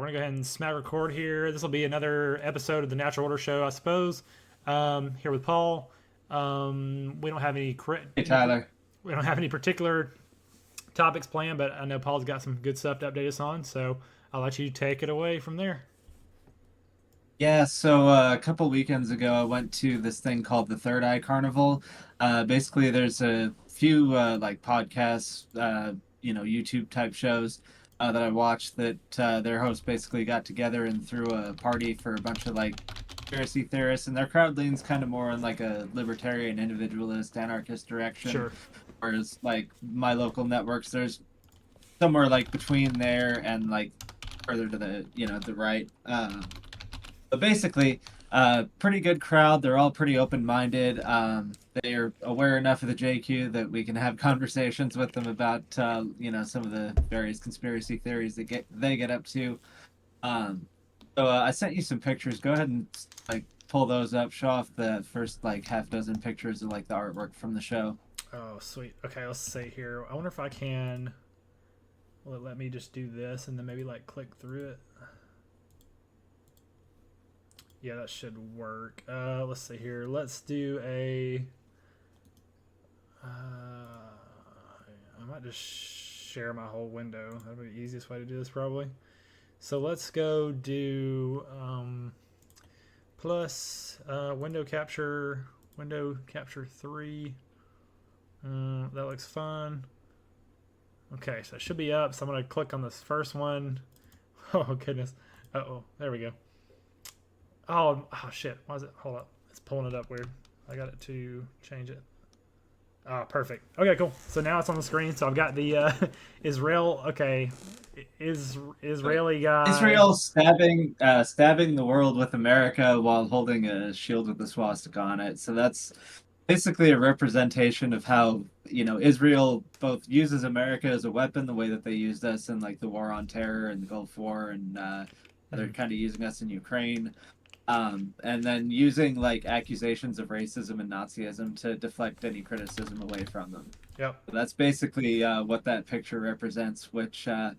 we're gonna go ahead and smack record here. This will be another episode of the Natural Order Show, I suppose. Here with Paul. We don't have Hey Tyler. we don't have any particular topics planned, but I know Paul's got some good stuff to update us on, so I'll let you take it away from there. Yeah, so a couple weekends ago, I went to this thing called the Third Eye Carnival. Basically, there's a few like podcasts, YouTube type shows that I watched that their host basically got together and threw a party for a bunch of like conspiracy theorists, and their crowd leans kind of more in like a libertarian, individualist, anarchist direction, Sure. whereas like my local networks, there's somewhere like between there and like further to the right. But basically, pretty good crowd. They're all pretty open-minded. They are aware enough of the JQ that we can have conversations with them about, some of the various conspiracy theories that they get up to. So I sent you some pictures. Go ahead and like pull those up. Show off the first like half dozen pictures of like the artwork from the show. Oh, sweet. Okay, let's see here. I wonder if I can. Will it let me just do this and then maybe like click through it? Yeah, that should work. Let's see here. Let's do a. I might just share my whole window. That'd be the easiest way to do this, probably. So let's go do plus window capture 3. That looks fun. Okay, so it should be up. So I'm gonna click on this first one. Oh goodness. Oh, there we go. Oh shit. Why is it? Hold up. It's pulling it up weird. I got it to change it. Ah, perfect. Okay, cool. So now it's on the screen. So I've got the Israel. Okay, Israeli guy. Israel stabbing the world with America while holding a shield with a swastika on it. So that's basically a representation of how, Israel both uses America as a weapon, the way that they used us in like the war on terror and the Gulf War, and they're kind of using us in Ukraine. And then using like accusations of racism and Nazism to deflect any criticism away from them. Yep. So that's basically what that picture represents. Which a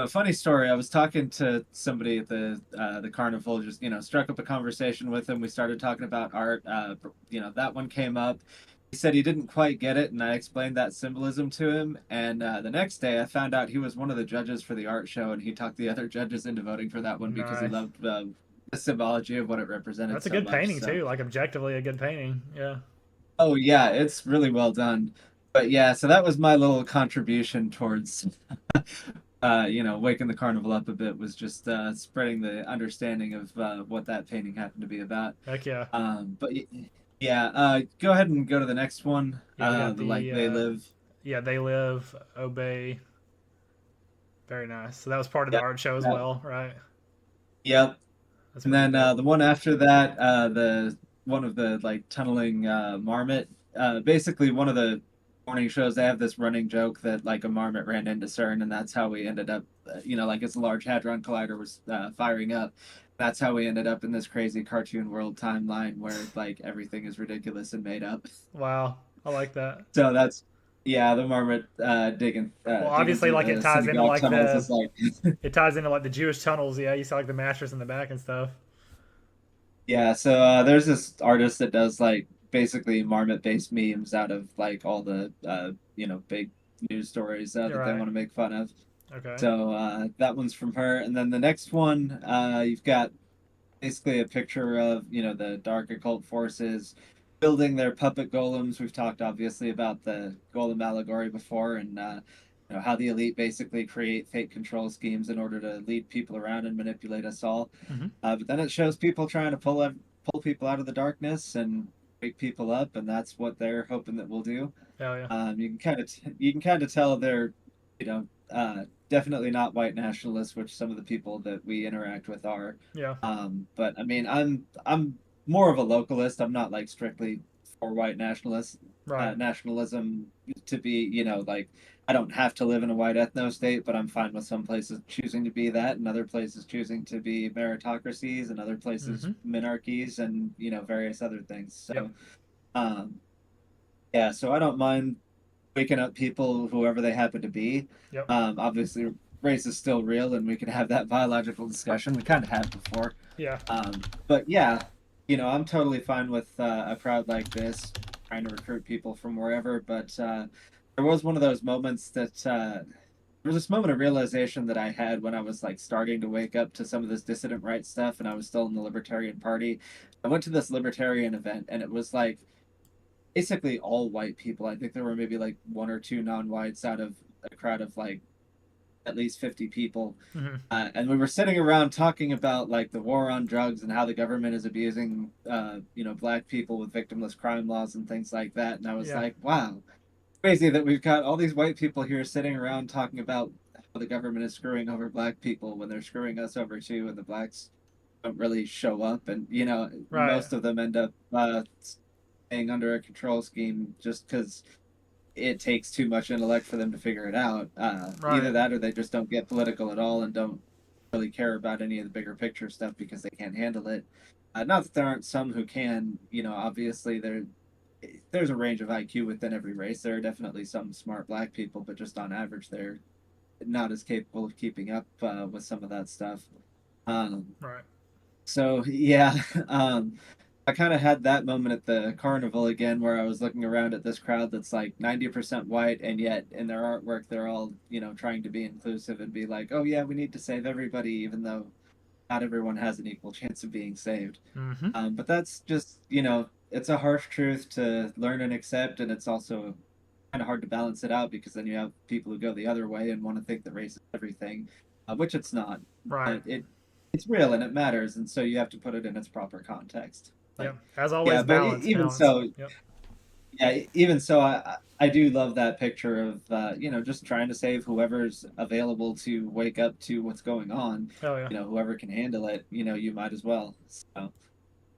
funny story. I was talking to somebody at the carnival. Just struck up a conversation with him. We started talking about art. That one came up. He said he didn't quite get it, and I explained that symbolism to him. And the next day, I found out he was one of the judges for the art show, and he talked the other judges into voting for that one because he Nice. loved the symbology of what it represented That's a so good much. painting So, too. Like objectively a good painting. Yeah. oh yeah, it's really well done. But yeah, so that was my little contribution towards, waking the carnival up a bit, was just spreading the understanding of what that painting happened to be about. Heck yeah. Yeah, go ahead and go to the next one. Yeah, we got The like the they live. yeah, they live, obey. Very nice. So that was part of the Yep. art show as Yep. well, right? Yep. That's And pretty then dope. the one after that, the one of the like tunneling marmot. Basically, one of the morning shows, they have this running joke that like a marmot ran into CERN, and that's how we ended up. Like as the Large Hadron Collider was firing up. That's how we ended up in this crazy cartoon world timeline where like everything is ridiculous and made up. Wow. I like that. So that's yeah, the marmot Well, digging obviously through like it the ties into synagogue like tunnels is like the Jewish tunnels. Yeah, you saw like the mattress in the back and stuff. yeah, so there's this artist that does like basically marmot-based memes out of like all the big news stories You're that they right. want to make fun of. Okay. So that one's from her, and then the next one, you've got basically a picture of the dark occult forces building their puppet golems. We've talked obviously about the golem allegory before, and how the elite basically create fake control schemes in order to lead people around and manipulate us all. Mm-hmm. But then it shows people trying to pull people out of the darkness and wake people up, and that's what they're hoping that we'll do. Hell yeah. You can kind of tell they're, definitely not white nationalists, which some of the people that we interact with are. Yeah. But I mean, I'm more of a localist. I'm not like strictly for white Right. nationalism to be, like I don't have to live in a white ethno state, but I'm fine with some places choosing to be that, and other places choosing to be meritocracies, and other places Mm-hmm. minarchies, and various other things. Yep. So, um, yeah, so I don't mind waking up people, whoever they happen to be. Yep. Obviously, race is still real and we can have that biological discussion. We kind of have before. Yeah. But yeah, I'm totally fine with a crowd like this, trying to recruit people from wherever. But there was one of those moments that there was this moment of realization that I had when I was like starting to wake up to some of this dissident right stuff, and I was still in the Libertarian Party. I went to this Libertarian event, and it was like basically all white people. I think there were maybe like one or two non-whites out of a crowd of like at least 50 people. Hmm. And we were sitting around talking about like the war on drugs and how the government is abusing, black people with victimless crime laws and things like that. And I was Yeah. like, wow, crazy that we've got all these white people here sitting around talking about how the government is screwing over black people when they're screwing us over too, and the blacks don't really show up. And, Right. most of them end up staying under a control scheme just because it takes too much intellect for them to figure it out. Either Right. that or they just don't get political at all and don't really care about any of the bigger picture stuff because they can't handle it. Not that there aren't some who can. Obviously there's a range of IQ within every race. There are definitely some smart black people, but just on average, they're not as capable of keeping up with some of that stuff. Um, Right. so yeah, I kind of had that moment at the carnival again where I was looking around at this crowd that's like 90% white, and yet in their artwork, they're all, trying to be inclusive and be like, oh, yeah, we need to save everybody, even though not everyone has an equal chance of being saved. Hmm. But that's just, it's a harsh truth to learn and accept, and it's also kind of hard to balance it out because then you have people who go the other way and want to think that race is everything, which it's not. Right. But it's real and it matters, and so you have to put it in its proper context. Yep. Like, As yeah, always, but balance. even Balance. so, Yep. yeah, even so, I do love that picture of just trying to save whoever's available to wake up to what's going on. Oh yeah. Whoever can handle it, you might as well. So,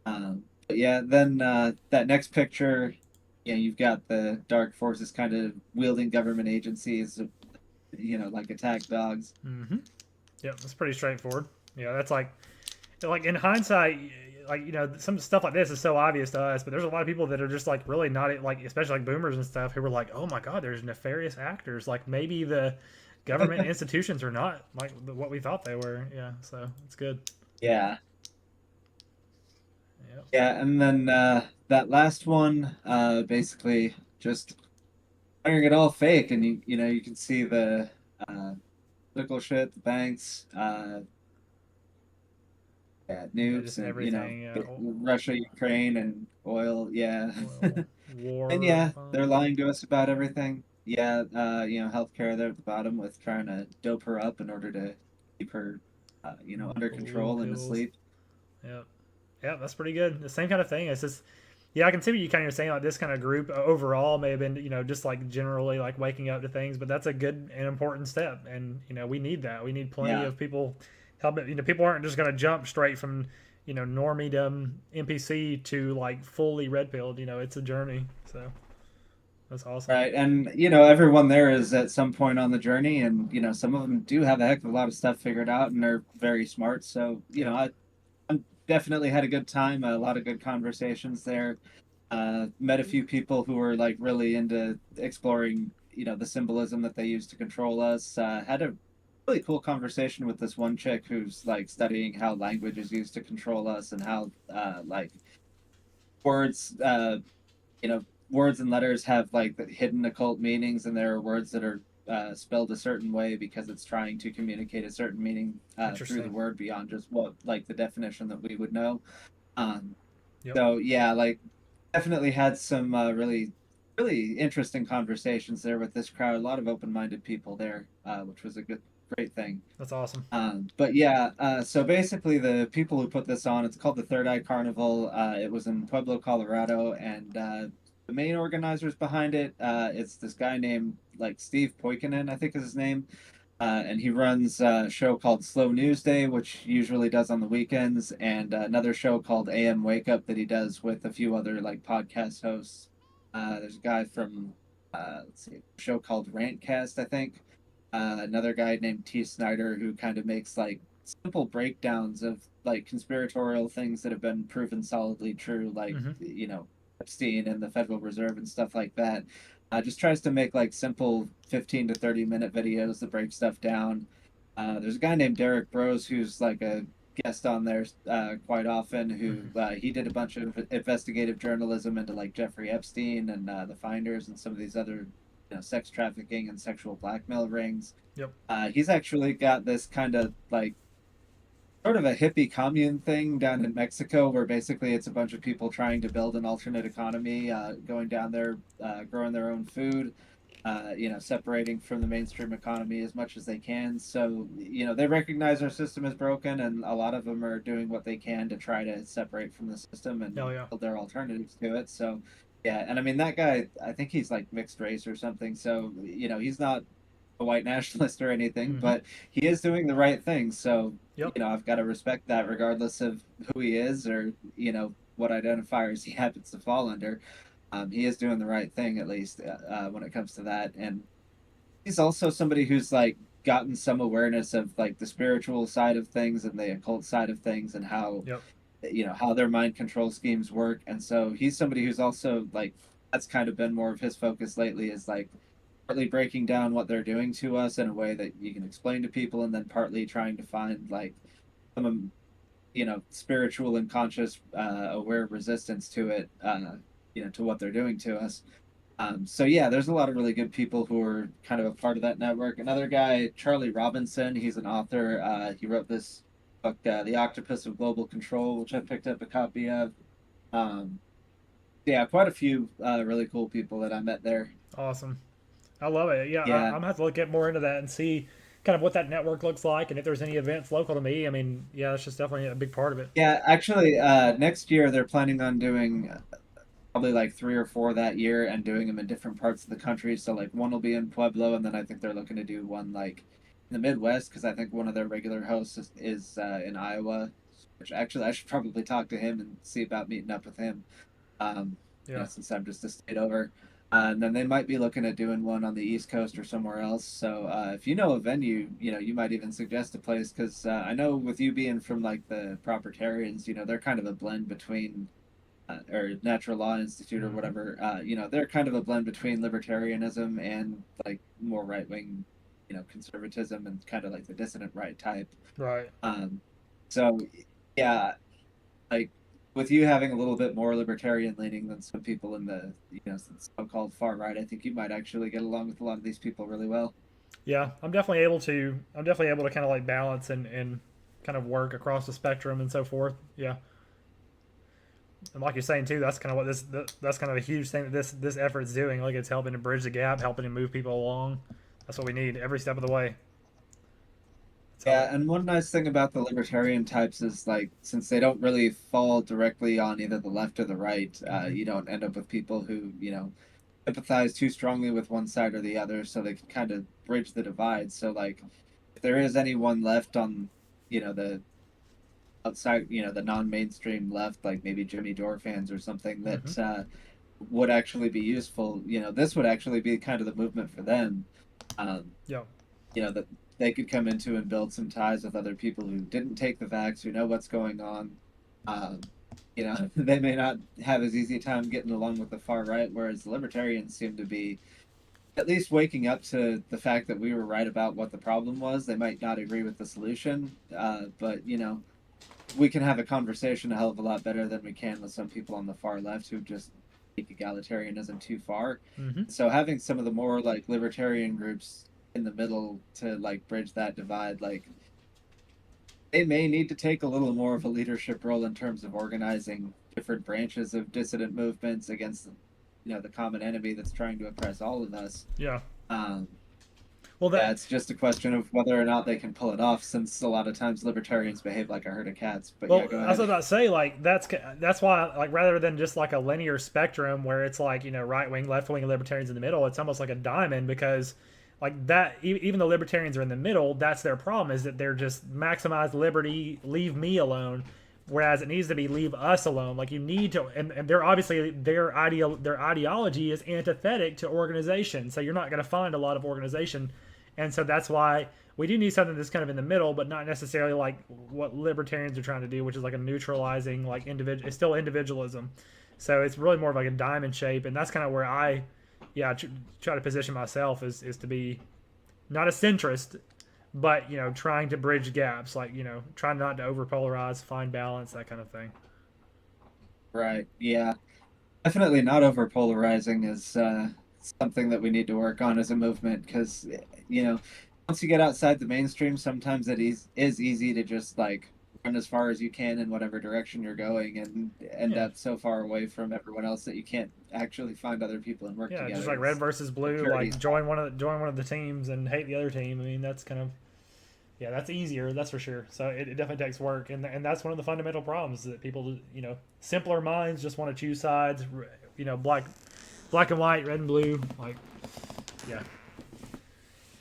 but yeah, then that next picture, yeah, you've got the dark forces kind of wielding government agencies, like attack dogs. Hmm. Yep. That's pretty straightforward. Yeah. That's like in hindsight, like some stuff like this is so obvious to us, but there's a lot of people that are just like really not like, especially like boomers and stuff, who were like, oh my god, there's nefarious actors. Like maybe the government institutions are not like what we thought they were. Yeah. So it's good. Yeah, Yep. yeah, and then that last one, basically just firing it all fake, and you can see the uh, political shit, the banks, yeah, Yeah. nukes, Just and everything. Yeah. Russia, Ukraine, and oil. Yeah, Oil, and war yeah, they're funds. lying to us about everything. Yeah, healthcare there at the bottom with trying to dope her up in order to keep her, under Blue control and pills. asleep. Yep. Yeah, that's pretty good. The same kind of thing. It's just, yeah, I can see what you kind of saying. Like this kind of group overall may have been, just like generally like waking up to things, but that's a good and important step. And we need that. We need plenty Yeah, of people help. People aren't just going to jump straight from normiedom NPC to like fully red pilled. It's a journey. So that's awesome. right. And everyone there is at some point on the journey, and some of them do have a heck of a lot of stuff figured out, and they're very smart. So Yep. I definitely had a good time. A lot of good conversations there. Met a few people who were like really into exploring, the symbolism that they use to control us. Had a really cool conversation with this one chick who's like studying how language is used to control us and how like words, words and letters have like the hidden occult meanings, and there are words that are spelled a certain way because it's trying to communicate a certain meaning through the Interesting. word beyond just what like the definition that we would know. Um, Yep. so yeah, like definitely had some really really interesting conversations there with this crowd. A lot of open-minded people there, which was a great thing. That's awesome. But yeah, so basically the people who put this on, it's called the Third Eye Carnival. It was in Pueblo, Colorado, and the main organizers behind it, it's this guy named like Steve Poikinen, I think is his name. And he runs a show called Slow News Day, which usually does on the weekends, and another show called AM Wake Up that he does with a few other like podcast hosts. There's a guy from let's see, a show called Rantcast, I think. Another guy named T. Snyder who kind of makes like simple breakdowns of like conspiratorial things that have been proven solidly true, like Hmm. Epstein and the Federal Reserve and stuff like that. Just tries to make like simple 15 to 30 minute videos that break stuff down. There's a guy named Derek Bros who's like a guest on there quite often. Who Hmm. he did a bunch of investigative journalism into like Jeffrey Epstein and the Finders and some of these other sex trafficking and sexual blackmail rings. Yep. He's actually got this kind of like sort of a hippie commune thing down in Mexico, where basically it's a bunch of people trying to build an alternate economy, going down there, growing their own food, separating from the mainstream economy as much as they can. So, they recognize our system is broken, and a lot of them are doing what they can to try to separate from the system and Hell yeah. build their alternatives to it. So, yeah, and I mean that guy, I think he's like mixed race or something. So, he's not a white nationalist or anything, Hmm. but he is doing the right thing. So, Yep. I've got to respect that regardless of who he is or, what identifiers he happens to fall under. He is doing the right thing, at least when it comes to that. And he's also somebody who's like gotten some awareness of like the spiritual side of things and the occult side of things and how, Yep. how their mind control schemes work. And so he's somebody who's also like, that's kind of been more of his focus lately is like partly breaking down what they're doing to us in a way that you can explain to people, and then partly trying to find like some spiritual and conscious aware resistance to it, to what they're doing to us. So yeah, there's a lot of really good people who are kind of a part of that network. Another guy, Charlie Robinson, he's an author. He wrote this book, The Octopus of Global Control, which I picked up a copy of. um, yeah, quite a few really cool people that I met there. Awesome. I love it. Yeah, Yeah. I'm gonna have to look at more into that and see kind of what that network looks like, and if there's any events local to me. I mean, yeah, that's just definitely a big part of it. Yeah, actually, next year they're planning on doing probably like three or four that year and doing them in different parts of the country. So like one will be in Pueblo, and then I think they're looking to do one like in the Midwest because I think one of their regular hosts is in Iowa. Which actually I should probably talk to him and see about meeting up with him. Yeah. Since I'm just a state over. And then they might be looking at doing one on the East Coast or somewhere else. So if you know a venue, you might even suggest a place because I know with you being from like the Propertarians, they're kind of a blend between or Natural Law Institute or Hmm. whatever. They're kind of a blend between libertarianism and like more right wing, conservatism and kind of like the dissident right type. Right. Um, so yeah, like with you having a little bit more libertarian leaning than some people in the so-called far right, I think you might actually get along with a lot of these people really well. Yeah, I'm definitely able to. I'm definitely able to kind of like balance and kind of work across the spectrum and so forth. Yeah, and like you're saying too, that's kind of what that's kind of a huge thing that this effort is doing. Like it's helping to bridge the gap, helping to move people along. That's what we need every step of the way. So Yeah, and one nice thing about the libertarian types is like since they don't really fall directly on either the left or the right, hmm. you don't end up with people who empathize too strongly with one side or the other, so they can kind of bridge the divide. So like, if there is anyone left on the outside, the non-mainstream left, like maybe Jimmy Dore fans or something Hmm. that would actually be useful. This would actually be kind of the movement for them. Um, Yeah. that they could come into and build some ties with other people who didn't take the vax, who know what's going on. They may not have as easy a time getting along with the far right, whereas the libertarians seem to be at least waking up to the fact that we were right about what the problem was. They might not agree with the solution, but we can have a conversation a hell of a lot better than we can with some people on the far left who just take egalitarianism too far. Hmm. So having some of the more like libertarian groups in the middle to like bridge that divide, like they may need to take a little more of a leadership role in terms of organizing different branches of dissident movements against the common enemy that's trying to oppress all of us. Yeah. Um, Well, yeah, that. it's just a question of whether or not they can pull it off, since a lot of times libertarians behave like a herd of cats. But yeah, Well, go I was ahead. about to say like that's why like rather than just like a linear spectrum where it's like right wing, left wing, and libertarians in the middle, it's almost like a diamond because like that even though libertarians are in the middle, that's their problem is that they're just maximize liberty, leave me alone. Whereas it needs to be leave us alone. Like you need to, and they're obviously their ideology is antithetic to organization. So you're not going to find a lot of organization, and so that's why we do need something that's kind of in the middle, but not necessarily like what libertarians are trying to do, which is like a neutralizing, like individual. It's still individualism, so it's really more of like a diamond shape, and that's kind of where I, yeah, try to position myself is to be not a centrist, but trying to bridge gaps, like trying not to over polarize, find balance, that kind of thing. Right. Yeah. Definitely not over polarizing is something that we need to work on as a movement because, you know, once you get outside the mainstream, sometimes is easy to just like run as far as you can in whatever direction you're going and end Yeah, up so far away from everyone else that you can't actually find other people and work yeah, just together. like red It's versus the blue, purity. like join one of the teams and hate the other team. I mean, that's kind of yeah, that's easier, that's for sure. So it definitely takes work, and that's one of the fundamental problems that people, simpler minds just want to choose sides. Black and white, red and blue, like yeah,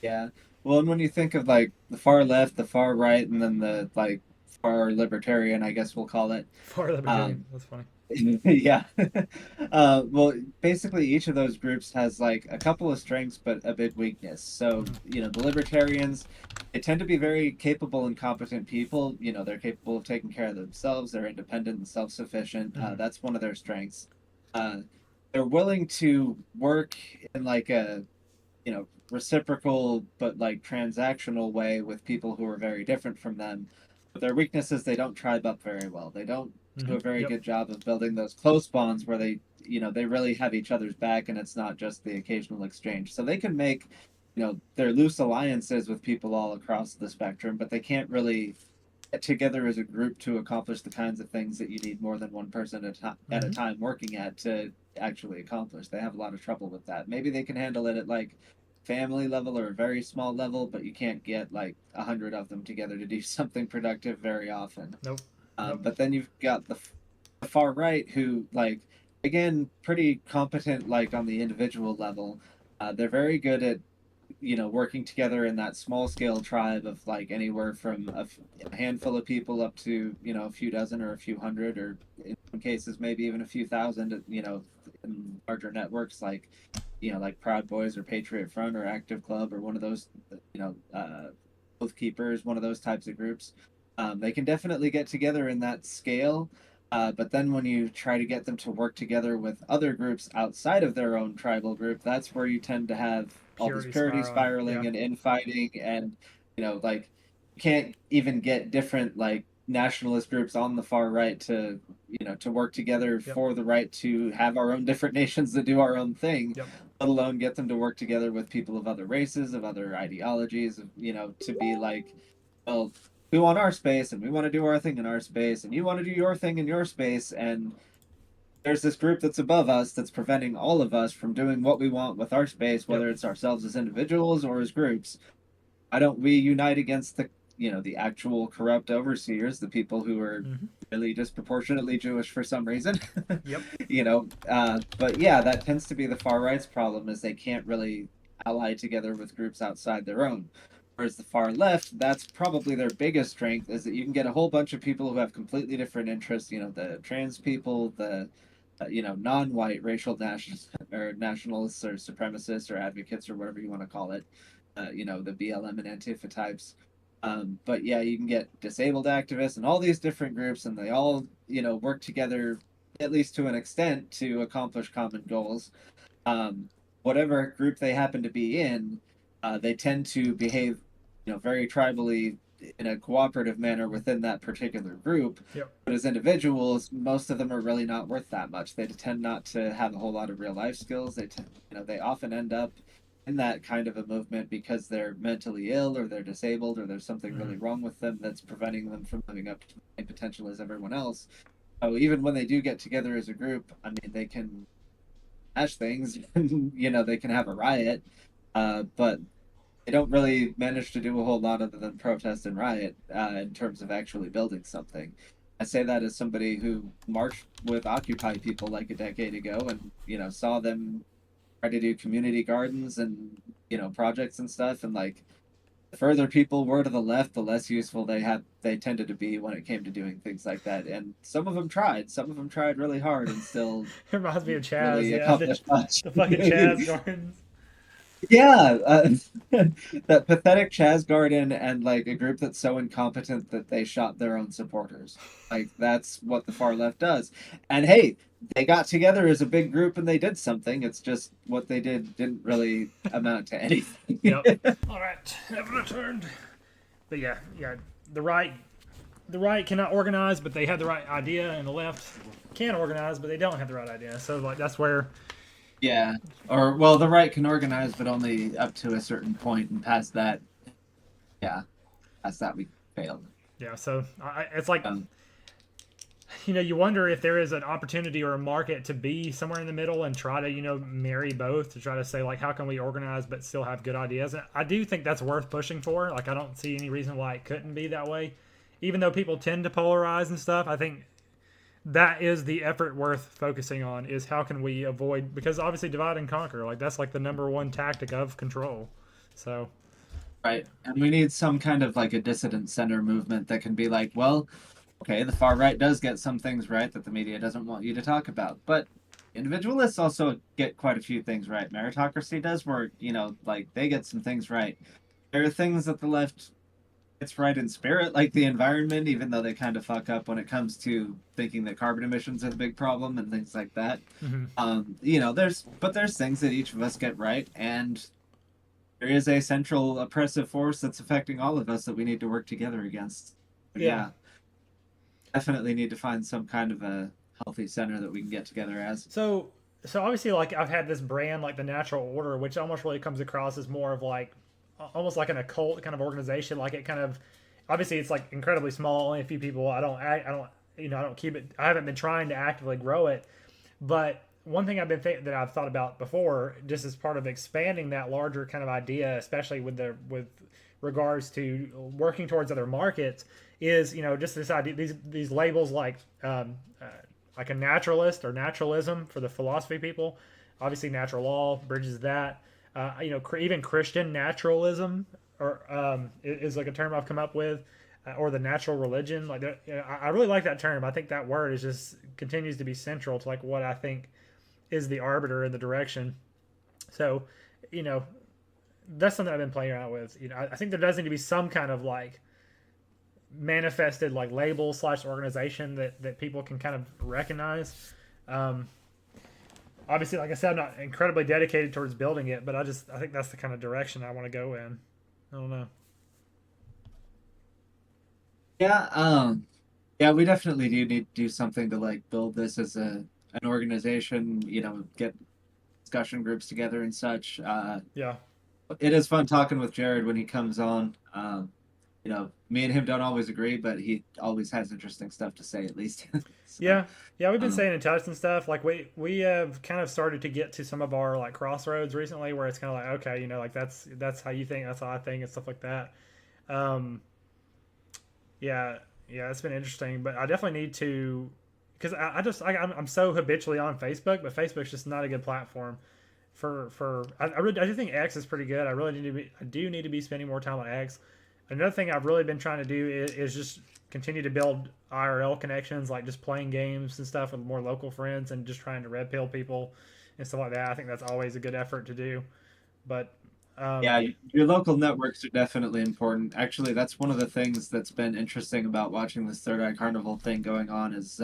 Yeah. Well, and when you think of like the far left, the far right, and then the like far libertarian, I guess we'll call it. for libertarian. Um, That's funny. yeah. Well, basically, each of those groups has like a couple of strengths, but a big weakness. So, Mm-hmm. the libertarians, they tend to be very capable and competent people. They're capable of taking care of themselves. They're independent and self-sufficient. Mm-hmm. That's one of their strengths. Uh, they're willing to work in like a reciprocal but like transactional way with people who are very different from them. But their weakness is they don't tribe up very well. They don't do Mm-hmm. a very Yep. good job of building those close bonds where they really have each other's back and it's not just the occasional exchange. So they can make, their loose alliances with people all across the spectrum, but they can't really get together as a group to accomplish the kinds of things that you need more than one person at a Mm-hmm. time working at to actually accomplish. They have a lot of trouble with that. Maybe they can handle it at like family level or a very small level, but you can't get like 100 of them together to do something productive very often. Nope. Nope. But then you've got the far right who like again pretty competent like on the individual level. They're very good at working together in that small scale tribe of like anywhere from a handful of people up to a few dozen or a few hundred or in some cases maybe even a few thousand in larger networks like Proud Boys or Patriot Front or Active Club or one of those Oath Keepers, one of those types of groups. They can definitely get together in that scale. But then when you try to get them to work together with other groups outside of their own tribal group, that's where you tend to have all this Purity purity spiraling. Yeah. spiraling and infighting, and like you can't even get different like nationalist groups on the far right to work together Yep. for the right to have our own different nations that do our own thing, Yep. let alone get them to work together with people of other races, of other ideologies, to be like, well, we want our space and we want to do our thing in our space and you want to do your thing in your space, and there's this group that's above us that's preventing all of us from doing what we want with our space, Yep. whether it's ourselves as individuals or as groups. Why don't we unite against the actual corrupt overseers, the people who are Mm-hmm. really disproportionately Jewish for some reason? Yep. But yeah, that tends to be the far right's problem is they can't really ally together with groups outside their own. Whereas the far left, that's probably their biggest strength is that you can get a whole bunch of people who have completely different interests. The trans people, the non-white racial or nationalists or supremacists or advocates or whatever you want to call it. The BLM and Antifa types. But yeah, you can get disabled activists and all these different groups, and they all work together at least to an extent to accomplish common goals. Um, Whatever group they happen to be in, they tend to behave, very tribally in a cooperative manner within that particular group. Yep. But as individuals, most of them are really not worth that much. They tend not to have a whole lot of real life skills. They often end up in that kind of a movement because they're mentally ill or they're disabled or there's something Mm-hmm. really wrong with them that's preventing them from living up to the same potential as everyone else. So even when they do get together as a group, I mean, they can smash things. They can have a riot, but they don't really manage to do a whole lot other than protest and riot in terms of actually building something. I say that as somebody who marched with Occupy people like a decade ago and saw them try to do community gardens and projects and stuff, and like the further people were to the left, the less useful they tended to be when it came to doing things like that. And some of them tried really hard and still It reminds me of didn't Chaz. really Yeah, accomplish much. the fucking Chaz Gardens. Yeah, that pathetic Chaz Garden and like a group that's so incompetent that they shot their own supporters. Like that's what the far left does. And hey, they got together as a big group and they did something. It's just what they did didn't really amount to anything. Yep. All right, have returned. but yeah, yeah, the right the right cannot organize, but they have the right idea, and the left can organize, but they don't have the right idea. So like that's where Yeah. Or well, the right can organize, but only up to a certain point, and past that, yeah, past that we failed. yeah. So it's like Um, you wonder if there is an opportunity or a market to be somewhere in the middle and try to marry both to try to say like how can we organize but still have good ideas. And I do think that's worth pushing for. Like I don't see any reason why it couldn't be that way, even though people tend to polarize and stuff. I think that is the effort worth focusing on is how can we avoid, because obviously divide and conquer, like that's like the number one tactic of control. So right. And we need some kind of like a dissident center movement that can be like, well, okay, the far right does get some things right that the media doesn't want you to talk about, but individualists also get quite a few things right. Meritocracy does work, like they get some things right. There are things that the left gets right in spirit, like the environment, even though they kind of fuck up when it comes to thinking that carbon emissions are the big problem and things like that. mhm. There's things that each of us get right, and there is a central oppressive force that's affecting all of us that we need to work together against. But Yeah. yeah, definitely need to find some kind of a healthy center that we can get together as. So obviously, like I've had this brand like the Natural Order, which almost really comes across as more of like almost like an occult kind of organization. Like it kind of obviously it's like incredibly small, only a few people. I don't I don't keep it. I haven't been trying to actively grow it, but one thing that I've thought about before, just as part of expanding that larger kind of idea, especially with regards to working towards other markets, is just this idea, these labels like a naturalist or naturalism for the philosophy people. Obviously, natural law bridges that. Even Christian naturalism or is like a term I've come up with, or the natural religion. Like, I really like that term. I think that word is just continues to be central to like what I think is the arbiter in the direction. So, you know, that's something I've been playing around with. I think there does need to be some kind of like manifested like label slash organization that people can kind of recognize. Um, Obviously, like I said, I'm not incredibly dedicated towards building it, but I think that's the kind of direction I want to go in. I don't know. Yeah, yeah, we definitely do need to do something to like build this as an organization, get discussion groups together and such. Yeah, It is fun talking with Jared when he comes on. Me and him don't always agree, but he always has interesting stuff to say at least. So, yeah, yeah. We've been um, staying in touch and stuff. Like we have kind of started to get to some of our like crossroads recently, where it's kind of like okay, like that's how you think, that's how I think, and stuff like that. Um, yeah, yeah, it's been interesting, but I definitely need to because I'm so habitually on Facebook, but Facebook's just not a good platform I do think X is pretty good. I do need to be spending more time on X. Another thing I've really been trying to do is just continue to build IRL connections, like just playing games and stuff with more local friends and just trying to red pill people and stuff like that. I think that's always a good effort to do. But yeah, um, your local networks are definitely important. Actually, that's one of the things that's been interesting about watching this Third Eye Carnival thing going on is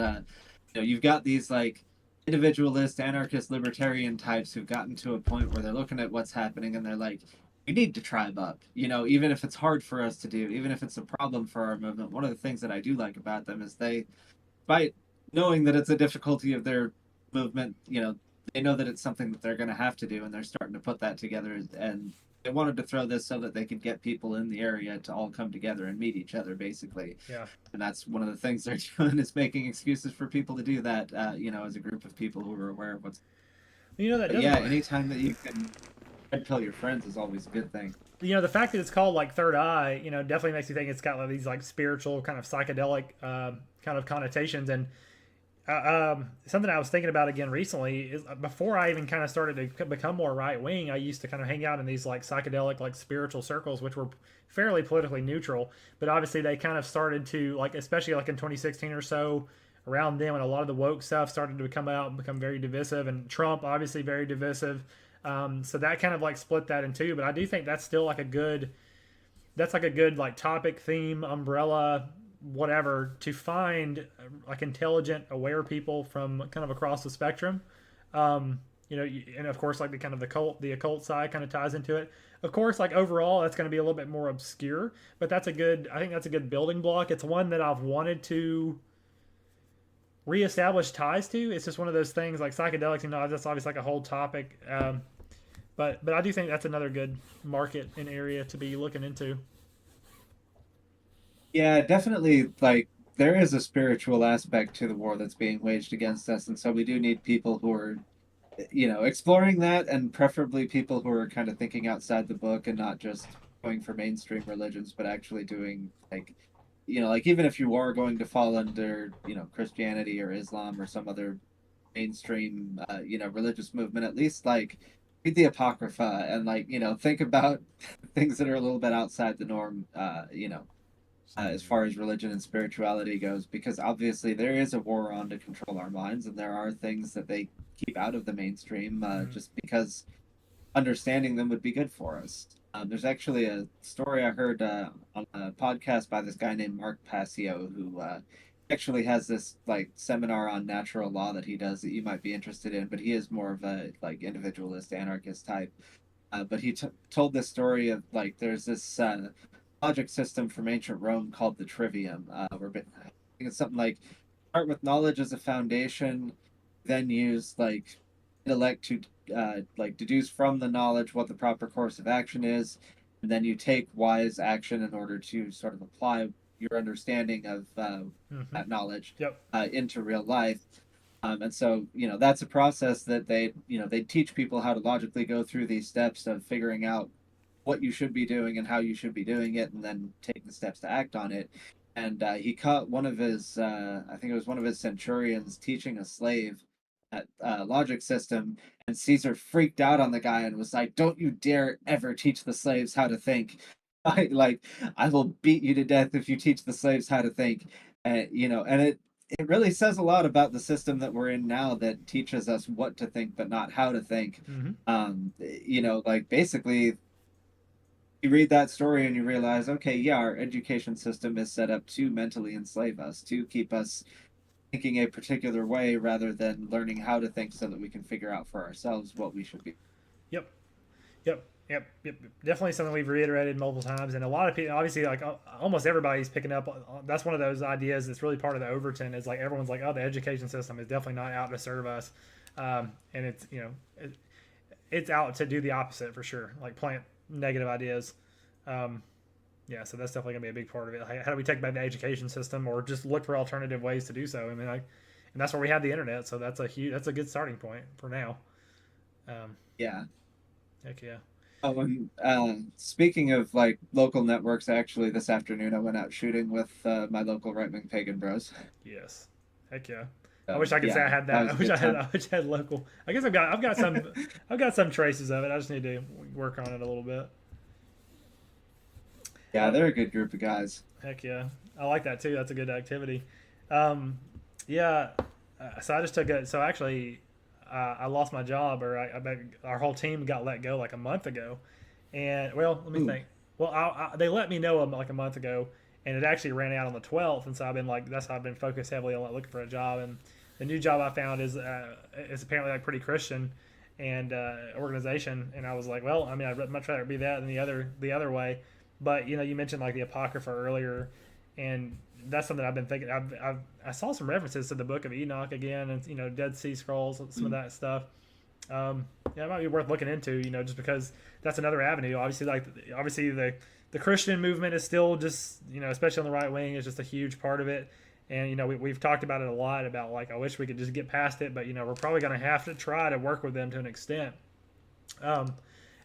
you've got these like individualist, anarchist, libertarian types who've gotten to a point where they're looking at what's happening and they're like, we need to tribe up. Even if it's hard for us to do, even if it's a problem for our movement. One of the things that I do like about them is they, by knowing that it's a difficulty of their movement, they know that it's something that they're going to have to do, and they're starting to put that together. And they wanted to throw this so that they could get people in the area to all come together and meet each other, basically. yeah, And that's one of the things they're doing is making excuses for people to do that. As a group of people who are aware of what's. that But doesn't. yeah, anytime that you can tell your friends is always a good thing. The fact that it's called like Third Eye, definitely makes you think it's got like these like spiritual kind of psychedelic kind of connotations. And something I was thinking about again recently is before I even kind of started to become more right wing, I used to kind of hang out in these like psychedelic, like spiritual circles, which were fairly politically neutral. But obviously, they kind of started to like, especially like in 2016 or so, around then when a lot of the woke stuff started to come out and become very divisive, and Trump obviously very divisive. So that kind of like split that in two. But I do think that's still like a good, that's like a good like topic, theme, umbrella, whatever, to find like intelligent, aware people from kind of across the spectrum. you know, and of course, like the kind of the occult side kind of ties into it. Of course, like overall, that's going to be a little bit more obscure, but that's a good. I think that's a good building block. It's one that I've wanted to reestablish ties to. It's just one of those things like psychedelics. You know, that's obviously like a whole topic. But I do think that's another good market and area to be looking into. Yeah, definitely. Like there is a spiritual aspect to the war that's being waged against us, and so we do need people who are, exploring that, and preferably people who are kind of thinking outside the book and not just going for mainstream religions, but actually doing like, like even if you are going to fall under, Christianity or Islam or some other mainstream, religious movement, at least like read the Apocrypha and like, think about things that are a little bit outside the norm, as far as religion and spirituality goes, because obviously there is a war on to control our minds, and there are things that they keep out of the mainstream, Mm-hmm. just because understanding them would be good for us. There's actually a story I heard on a podcast by this guy named Mark Passio, who actually has this like seminar on natural law that he does that you might be interested in, but he is more of a like individualist anarchist type. But he told this story of like there's this logic system from ancient Rome called the trivium, where I think it's something like start with knowledge as a foundation, then use like intellect to like deduce from the knowledge what the proper course of action is, and then you take wise action in order to sort of apply your understanding of Mm-hmm. that knowledge Yep. into real life. And so, that's a process that they teach people how to logically go through these steps of figuring out what you should be doing and how you should be doing it, and then take the steps to act on it. And he caught one of his, I think it was one of his centurions teaching a slave that logic system, and Caesar freaked out on the guy and was like, "Don't you dare ever teach the slaves how to think! I will beat you to death if you teach the slaves how to think." And it really says a lot about the system that we're in now that teaches us what to think but not how to think. Mm-hmm. Like basically you read that story and you realize, okay, yeah, our education system is set up to mentally enslave us, to keep us thinking a particular way rather than learning how to think so that we can figure out for ourselves what we should be. Yep. Yep. Definitely something we've reiterated multiple times, and a lot of people, obviously, like almost everybody's picking up. That's one of those ideas that's really part of the Overton. Is like everyone's like, oh, the education system is definitely not out to serve us, and it's it's out to do the opposite for sure, like plant negative ideas. Um, yeah, so that's definitely gonna be a big part of it. Like, how do we take back the education system, or just look for alternative ways to do so? I mean, like, and that's where we have the internet, so that's a good starting point for now. Um, Yeah. heck yeah. Oh, and speaking of like local networks, actually, this afternoon I went out shooting with my local right wing pagan bros. Yes. Heck yeah. I So wish I could say I yeah, had that that. was a good time. I wish I had local. I guess I've got some traces of it. I just need to work on it a little bit. Yeah, Uh, they're a good group of guys. heck yeah. I like that too. That's a good activity. Um, yeah. So I just took it. So actually, I lost my job, or our whole team got let go like a month ago. And well, let me Ooh, think. Well, they let me know like a month ago, and it actually ran out on the 12th. And so I've been like, that's how I've been focused heavily on like, looking for a job. And the new job I found is apparently like pretty Christian and organization. And I was like, well, I mean, I'd much rather be that than the other way. But you mentioned like the Apocrypha earlier, and that's something I've been thinking. I saw some references to the Book of Enoch again, and Dead Sea Scrolls, some of mm, that stuff. Yeah, it might be worth looking into. Just because that's another avenue. Obviously the Christian movement is still just especially on the right wing, is just a huge part of it. And we've talked about it a lot about like I wish we could just get past it, but we're probably going to have to try to work with them to an extent. Um,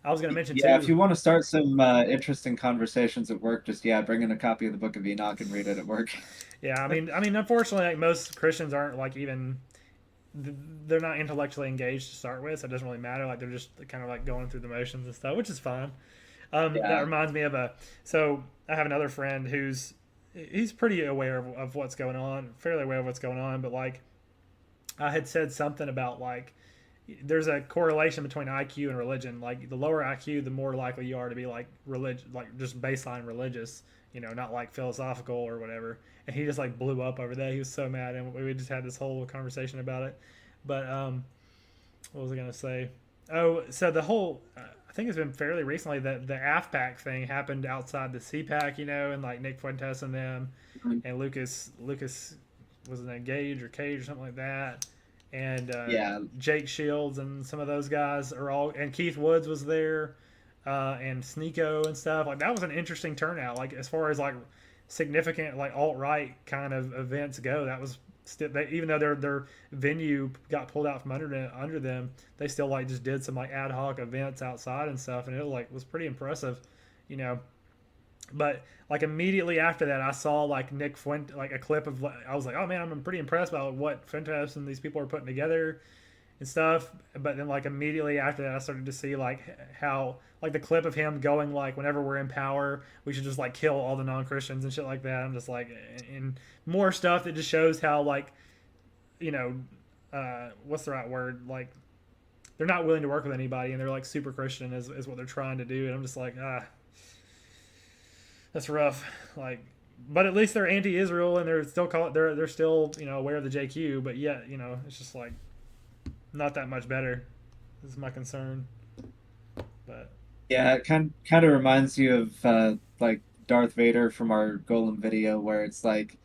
I was going to mention yeah, if too. you want to start some interesting conversations at work, just yeah, bring in a copy of the Book of Enoch and read it at work. Yeah, I mean, unfortunately, like most Christians aren't like even they're not intellectually engaged to start with, so it doesn't really matter. Like they're just kind of like going through the motions and stuff, which is fine. That Yeah. reminds me of a. So I have another friend he's pretty aware of what's going on, fairly aware of what's going on, but like I had said something about like there's a correlation between IQ and religion. Like the lower IQ, the more likely you are to be like like just baseline religious. Not like philosophical or whatever. And he just like blew up over that. He was so mad, and we just had this whole conversation about it. But what was I gonna say? Oh, so the whole I think it's been fairly recently that the AFPAC thing happened outside the CPAC, and like Nick Fuentes and them, Mhm. and Lucas was it Gage or Cage or something like that, and Yeah, Jake Shields and some of those guys are all, and Keith Woods was there, and Sneeko and stuff. Like that was an interesting turnout. Like as far as like significant like alt right kind of events go, that was still even though their venue got pulled out from under them, they still like just did some like ad hoc events outside and stuff, and it like was pretty impressive, you know. But like immediately after that, I saw like Nick Fuente, like a clip of. I was like, oh man, I'm pretty impressed by what Fuentes and these people are putting together and stuff. But then like immediately after that, I started to see like how like the clip of him going like, whenever we're in power, we should just like kill all the non Christians and shit like that. I'm just like, and more stuff that just shows how like, you know, what's the right word, like they're not willing to work with anybody and they're like super Christian is what they're trying to do. And I'm just like, that's rough. Like, but at least they're anti-Israel and they're still they're still aware of the JQ. But yet it's just like not that much better. This is my concern. But yeah, it kind of reminds you of like Darth Vader from our Golem video, where it's like,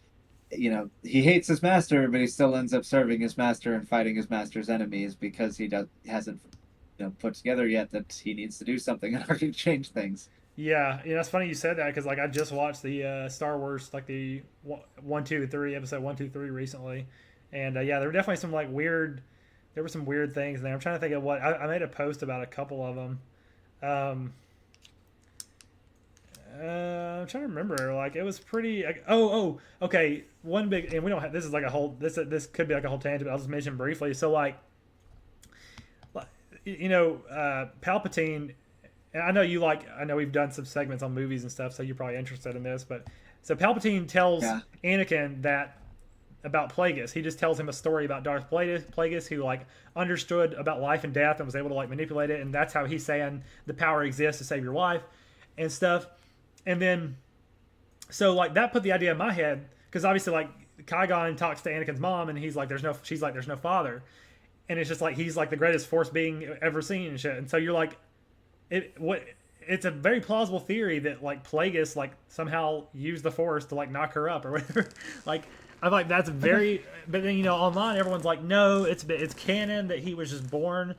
he hates his master, but he still ends up serving his master and fighting his master's enemies because he hasn't put together yet that he needs to do something in order to change things. yeah, it's funny you said that because like I just watched the Star Wars like the 1, 2, 3 episode 1, 2, 3 recently, and yeah, there were definitely some like weird. There were some weird things in there. I'm trying to think of what I made a post about a couple of them. Um, I'm trying to remember. Like it was pretty. Like, okay. One big, and we don't have. This is like a whole. This could be like a whole tangent. But I'll just mention briefly. So like, Palpatine. And I know you like. I know we've done some segments on movies and stuff, so you're probably interested in this. But so Palpatine tells Yeah. Anakin that about Plagueis. He just tells him a story about Darth Plagueis, who like understood about life and death and was able to like manipulate it, and that's how he's saying the power exists to save your life and stuff. And then so like that put the idea in my head because obviously like Qui-Gon talks to Anakin's mom and she's like there's no father, and it's just like he's like the greatest force being ever seen and shit. And so you're like it's a very plausible theory that like Plagueis like somehow used the force to like knock her up or whatever. Like I'm like that's very, but then online everyone's like no, it's canon that he was just born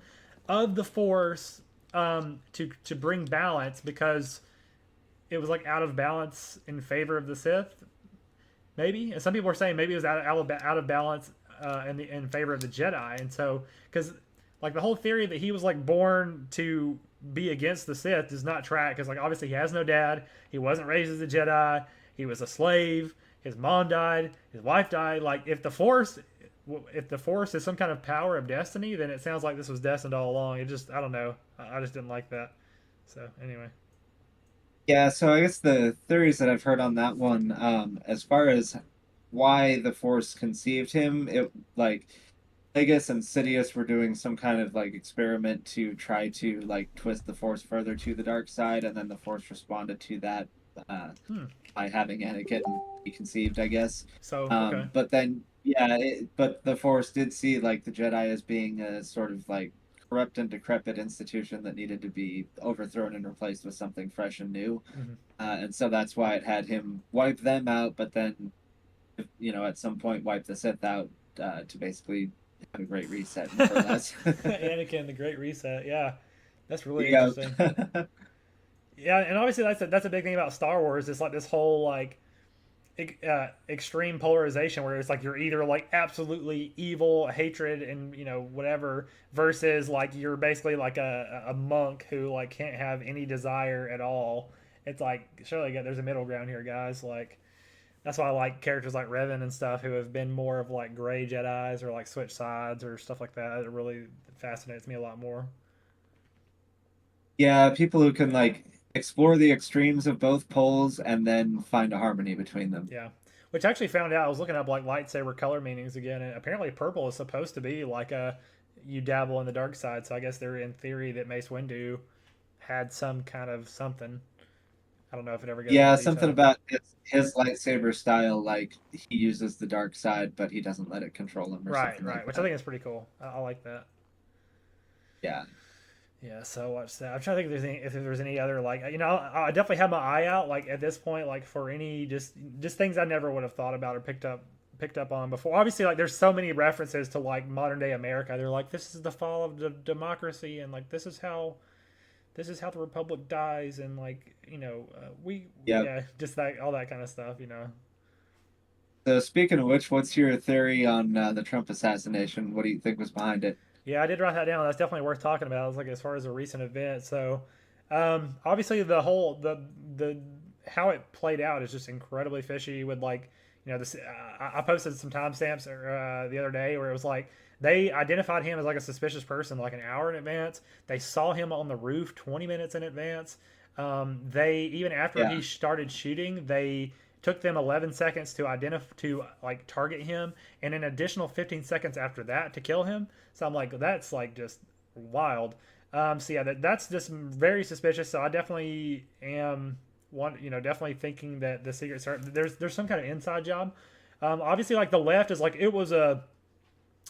of the force to bring balance because it was like out of balance in favor of the Sith, maybe. And some people are saying maybe it was out of balance in favor of the Jedi. And so, because like the whole theory that he was like born to be against the Sith does not track. Because like obviously he has no dad, he wasn't raised as a Jedi, he was a slave. His mom died, his wife died. Like if the Force is some kind of power of destiny, then it sounds like this was destined all along. It just I don't know. I just didn't like that. So anyway. Yeah, so I guess the theories that I've heard on that one, as far as why the Force conceived him, it like Vegas and Sidious were doing some kind of like experiment to try to like twist the Force further to the dark side, and then the Force responded to that uh, Hmm. by having Anakin be conceived, I guess. So okay. But then, yeah, but the Force did see like the Jedi as being a sort of like corrupt and decrepit institution that needed to be overthrown and replaced with something fresh and new. Hmm. And so that's why it had him wipe them out, but then, at some point wipe the Sith out to basically have a great reset, more or less. Anakin, the Great Reset. Yeah, that's really Yeah. interesting. Yeah, and obviously that's a big thing about Star Wars. It's like this whole like extreme polarization where it's like you're either like absolutely evil, hatred, and whatever, versus like you're basically like a monk who like can't have any desire at all. It's like surely there's a middle ground here, guys. Like that's why I like characters like Revan and stuff who have been more of like gray Jedi's or like switch sides or stuff like that. It really fascinates me a lot more. Yeah, people who can like explore the extremes of both poles and then find a harmony between them. Yeah. Which I actually found out I was looking up like lightsaber color meanings again, and apparently purple is supposed to be like a you dabble in the dark side. So I guess they're in theory that Mace Windu had some kind of something. I don't know if it ever goes into Yeah, something detail. about his lightsaber style, like he uses the dark side, but he doesn't let it control him or Right, something right. like Which I that. think is pretty cool. I like that. Yeah. Yeah, so watch that. I'm trying to think if there's any other like I definitely have my eye out like at this point like for any just things I never would have thought about or picked up on before. Obviously, like there's so many references to like modern day America. They're like this is the fall of democracy and like this is how the republic dies and like we Yep. yeah just that all that kind of stuff. So speaking of which, what's your theory on the Trump assassination? What do you think was behind it? Yeah, I did write that down. That's definitely worth talking about. It's like as far as a recent event. So, obviously the whole the how it played out is just incredibly fishy. With like this, I posted some timestamps the other day where it was like they identified him as like a suspicious person like an hour in advance. They saw him on the roof 20 minutes in advance. They even after Yeah. he started shooting, they took them 11 seconds to identify to like target him and an additional 15 seconds after that to kill him. So I'm like, that's like just wild. So yeah, that's just very suspicious. So I definitely am definitely thinking that the Secret Service there's some kind of inside job. Obviously, like the left is like it was a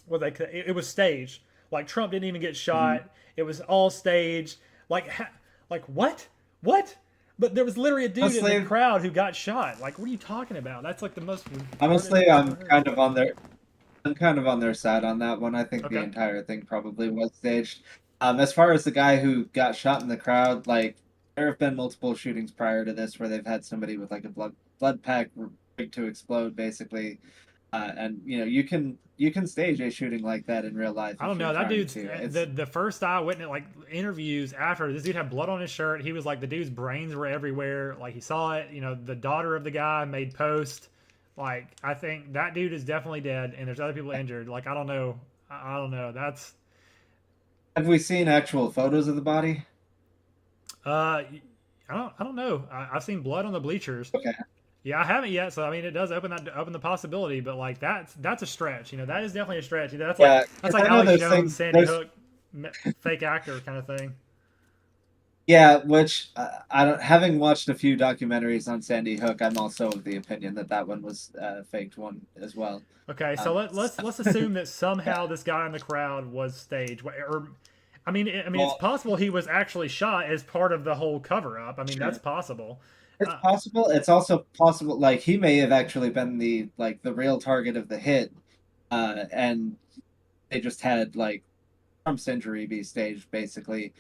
what they it was staged. Like Trump didn't even get Hmm. shot. It was all staged. Like like what? But there was literally a dude in the Honestly, crowd who got shot. Like, what are you talking about? That's like the most retarded honestly, thing I've ever heard. I'm kind of on their side on that one. I think the Okay. entire thing probably was staged. As far as the guy who got shot in the crowd, like there have been multiple shootings prior to this where they've had somebody with like a blood pack rigged to explode, basically. And you can stage a shooting like that in real life I don't if you're know. That trying dude's to. the first eyewitness like interviews after this dude had blood on his shirt. He was like the dude's brains were everywhere. Like he saw it. The daughter of the guy made post. Like I think that dude is definitely dead, and there's other people injured. Like I don't know. I don't know. That's Have we seen actual photos of the body? uh, I don't know. I've seen blood on the bleachers. Okay. Yeah, I haven't yet. So I mean, it does open the possibility, but like that's a stretch. That is definitely a stretch. Yeah, That's because like I know Alex there's Jones, things Sandy there's Hook, fake actor kind of thing. yeah, which I don't. Having watched a few documentaries on Sandy Hook, I'm also of the opinion that that one was a faked one as well. Okay, so Um, let's assume that yeah. somehow this guy in the crowd was staged, or I mean, it's Well, possible he was actually shot as part of the whole cover up. I mean, that's sure. possible. It's Uh, possible. It's also possible, like he may have actually been the real target of the hit, and they just had like Trump's injury be staged, basically.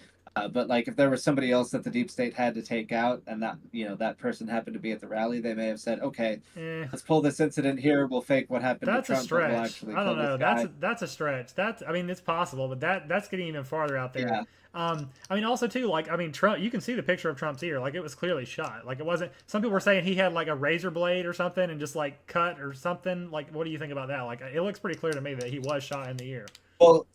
But like, if there was somebody else that the deep state had to take out, and that that person happened to be at the rally, they may have said, "Okay, eh, let's pull this incident here. We'll fake what happened to That's a Trump, but we'll stretch. actually I don't kill this know. guy." That's a stretch. That's I mean, it's possible, but that's getting even farther out there. Yeah, I mean, also too, like I mean, Trump. You can see the picture of Trump's ear. Like it was clearly shot. Like it wasn't. Some people were saying he had like a razor blade or something and just like cut or something. Like, what do you think about that? Like, it looks pretty clear to me that he was shot in the ear. well,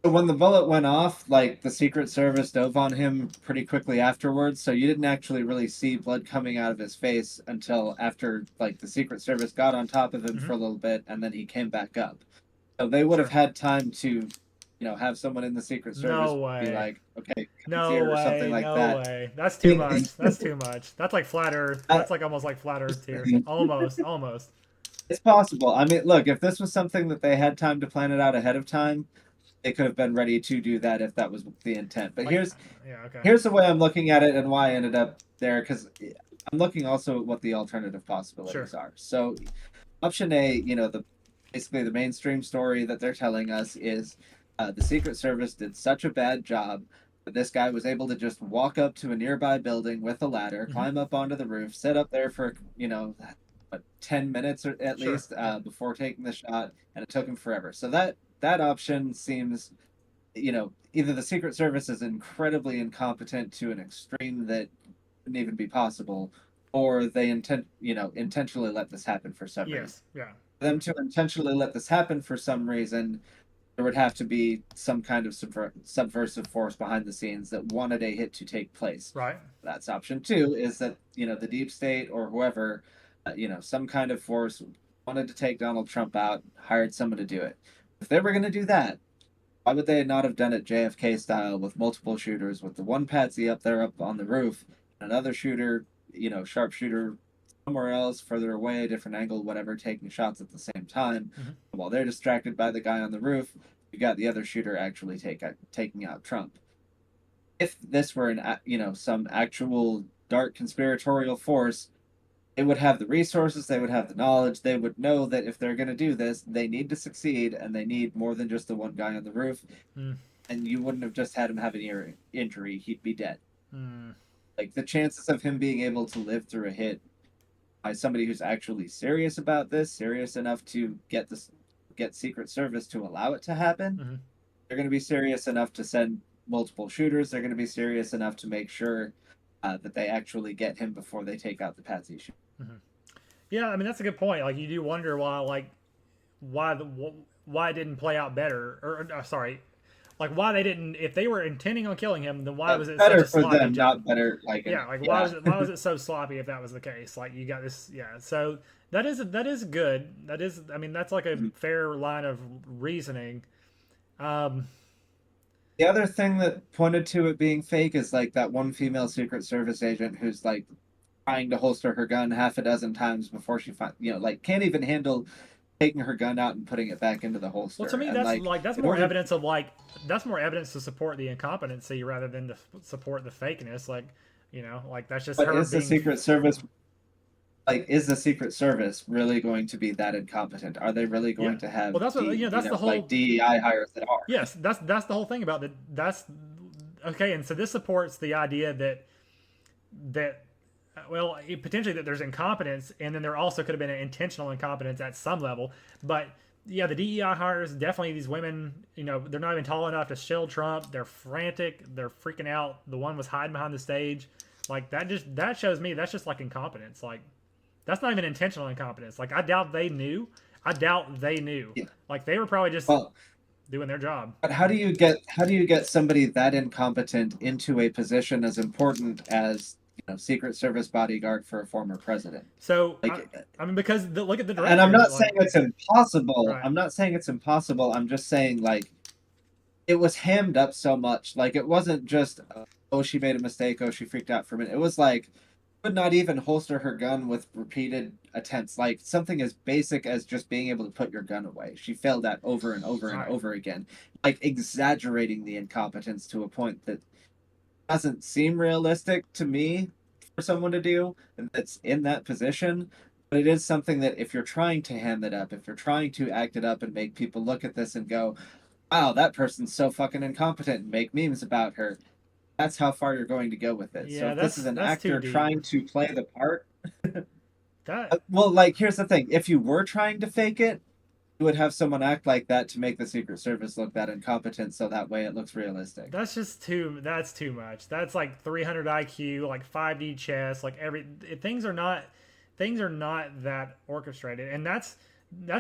so when the bullet went off, like the Secret Service dove on him pretty quickly afterwards, so you didn't actually really see blood coming out of his face until after like the Secret Service got on top of him Hmm. for a little bit and then he came back up. So they would have Sure. had time to, have someone in the Secret No Service be way. like, okay, cut his No ear or something way. like No that. way. That's I too mean, much. That's too much. That's like flat Earth. That's like almost like flat Earth tier. Almost. Almost. it's possible. I mean, look, if this was something that they had time to plan it out ahead of time, they could have been ready to do that if that was the intent. But Like, yeah. Okay. here's the way I'm looking at it and why I ended up there because I'm looking also at what the alternative Sure. possibilities are. So option A, the basically the mainstream story that they're telling us is the Secret Service did such a bad job that this guy was able to just walk up to a nearby building with a ladder, Hmm. climb up onto the roof, sit up there for 10 minutes or at Sure. least Yeah. before taking the shot, and it took him forever. So that option seems either the Secret Service is incredibly incompetent to an extreme that wouldn't even be possible, or they intentionally let this happen for some reason. Yes. Yeah. For them to intentionally let this happen for some reason, there would have to be some kind of subversive force behind the scenes that wanted a hit to take place. Right. That's option two, is that the deep state or whoever, some kind of force wanted to take Donald Trump out, hired someone to do it. If they were going to do that, why would they not have done it JFK style with multiple shooters, with the one patsy up there up on the roof, another shooter, sharpshooter somewhere else, further away, different angle, whatever, taking shots at the same time, Hmm. while they're distracted by the guy on the roof? You got the other shooter actually taking out Trump. If this were some actual dark conspiratorial force, they would have the resources, they would have the knowledge, they would know that if they're going to do this, they need to succeed, and they need more than just the one guy on the roof. Mm. And you wouldn't have just had him have an ear injury; he'd be dead. Mm. Like the chances of him being able to live through a hit by somebody who's actually serious about this, serious enough to get Secret Service to allow it to happen, Mm-hmm. they're going to be serious enough to send multiple shooters. They're going to be serious enough to make sure that they actually get him before they take out the patsy shooter. Mm-hmm. Yeah, I mean that's a good point. Like you do wonder why it didn't play out better, or sorry, like why they didn't. If they were intending on killing him, then why was it such Better a for sloppy them, job? not better. Yeah, like Yeah. why was it so sloppy if that was the case? Like you got this, yeah. So that is good. That is, I mean, that's like a fair line of reasoning. Um, The other thing that pointed to it being fake is like that one female Secret Service agent who's like trying to holster her gun half a dozen times before she like can't even handle taking her gun out and putting it back into the well, holster. to me, And like that's in more order, evidence of like that's more evidence to support the incompetency rather than to support the fakeness. Like, like that's just but her is the being. Secret Service is the Secret Service really going to be that incompetent? Are they really Yeah. going to have Well, that's what that's the like whole. DEI hires that are? Yes, that's the whole thing about that. That's okay, and so this supports the idea that well, potentially that there's incompetence, and then there also could have been an intentional incompetence at some level. But yeah, the DEI hires definitely these women. They're not even tall enough to shield Trump. They're frantic. They're freaking out. The one was hiding behind the stage. Like that shows me that's just like incompetence. Like that's not even intentional incompetence. Like I doubt they knew. I doubt they knew. Yeah. Like they were probably just Well, doing their job. but how do you get somebody that incompetent into a position as important as Secret Service bodyguard for a former president? So Like, I mean, because look at the and I'm director. not Like saying it's impossible. right. I'm not saying it's impossible. I'm just saying like it was hammed up so much. Like it wasn't just oh she made a mistake, oh she freaked out for a minute. It was like could not even holster her gun with repeated attempts. Like something as basic as just being able to put your gun away. She failed that over and over and Right. over again, like exaggerating the incompetence to a point that doesn't seem realistic to me for someone to do that's in that position. But it is something that if you're trying to ham it up, if you're trying to act it up and make people look at this and go, wow, that person's so fucking incompetent and make memes about her, that's how far you're going to go with it. So Yeah, if this is an that's too actor deep. trying to play the part, That well, like here's the thing: if you were trying to fake it, you would have someone act like that to make the Secret Service look that incompetent, so that way it looks realistic. that's just too. That's too much. That's like 300 IQ, like 5D chess, like things are not that orchestrated, and that's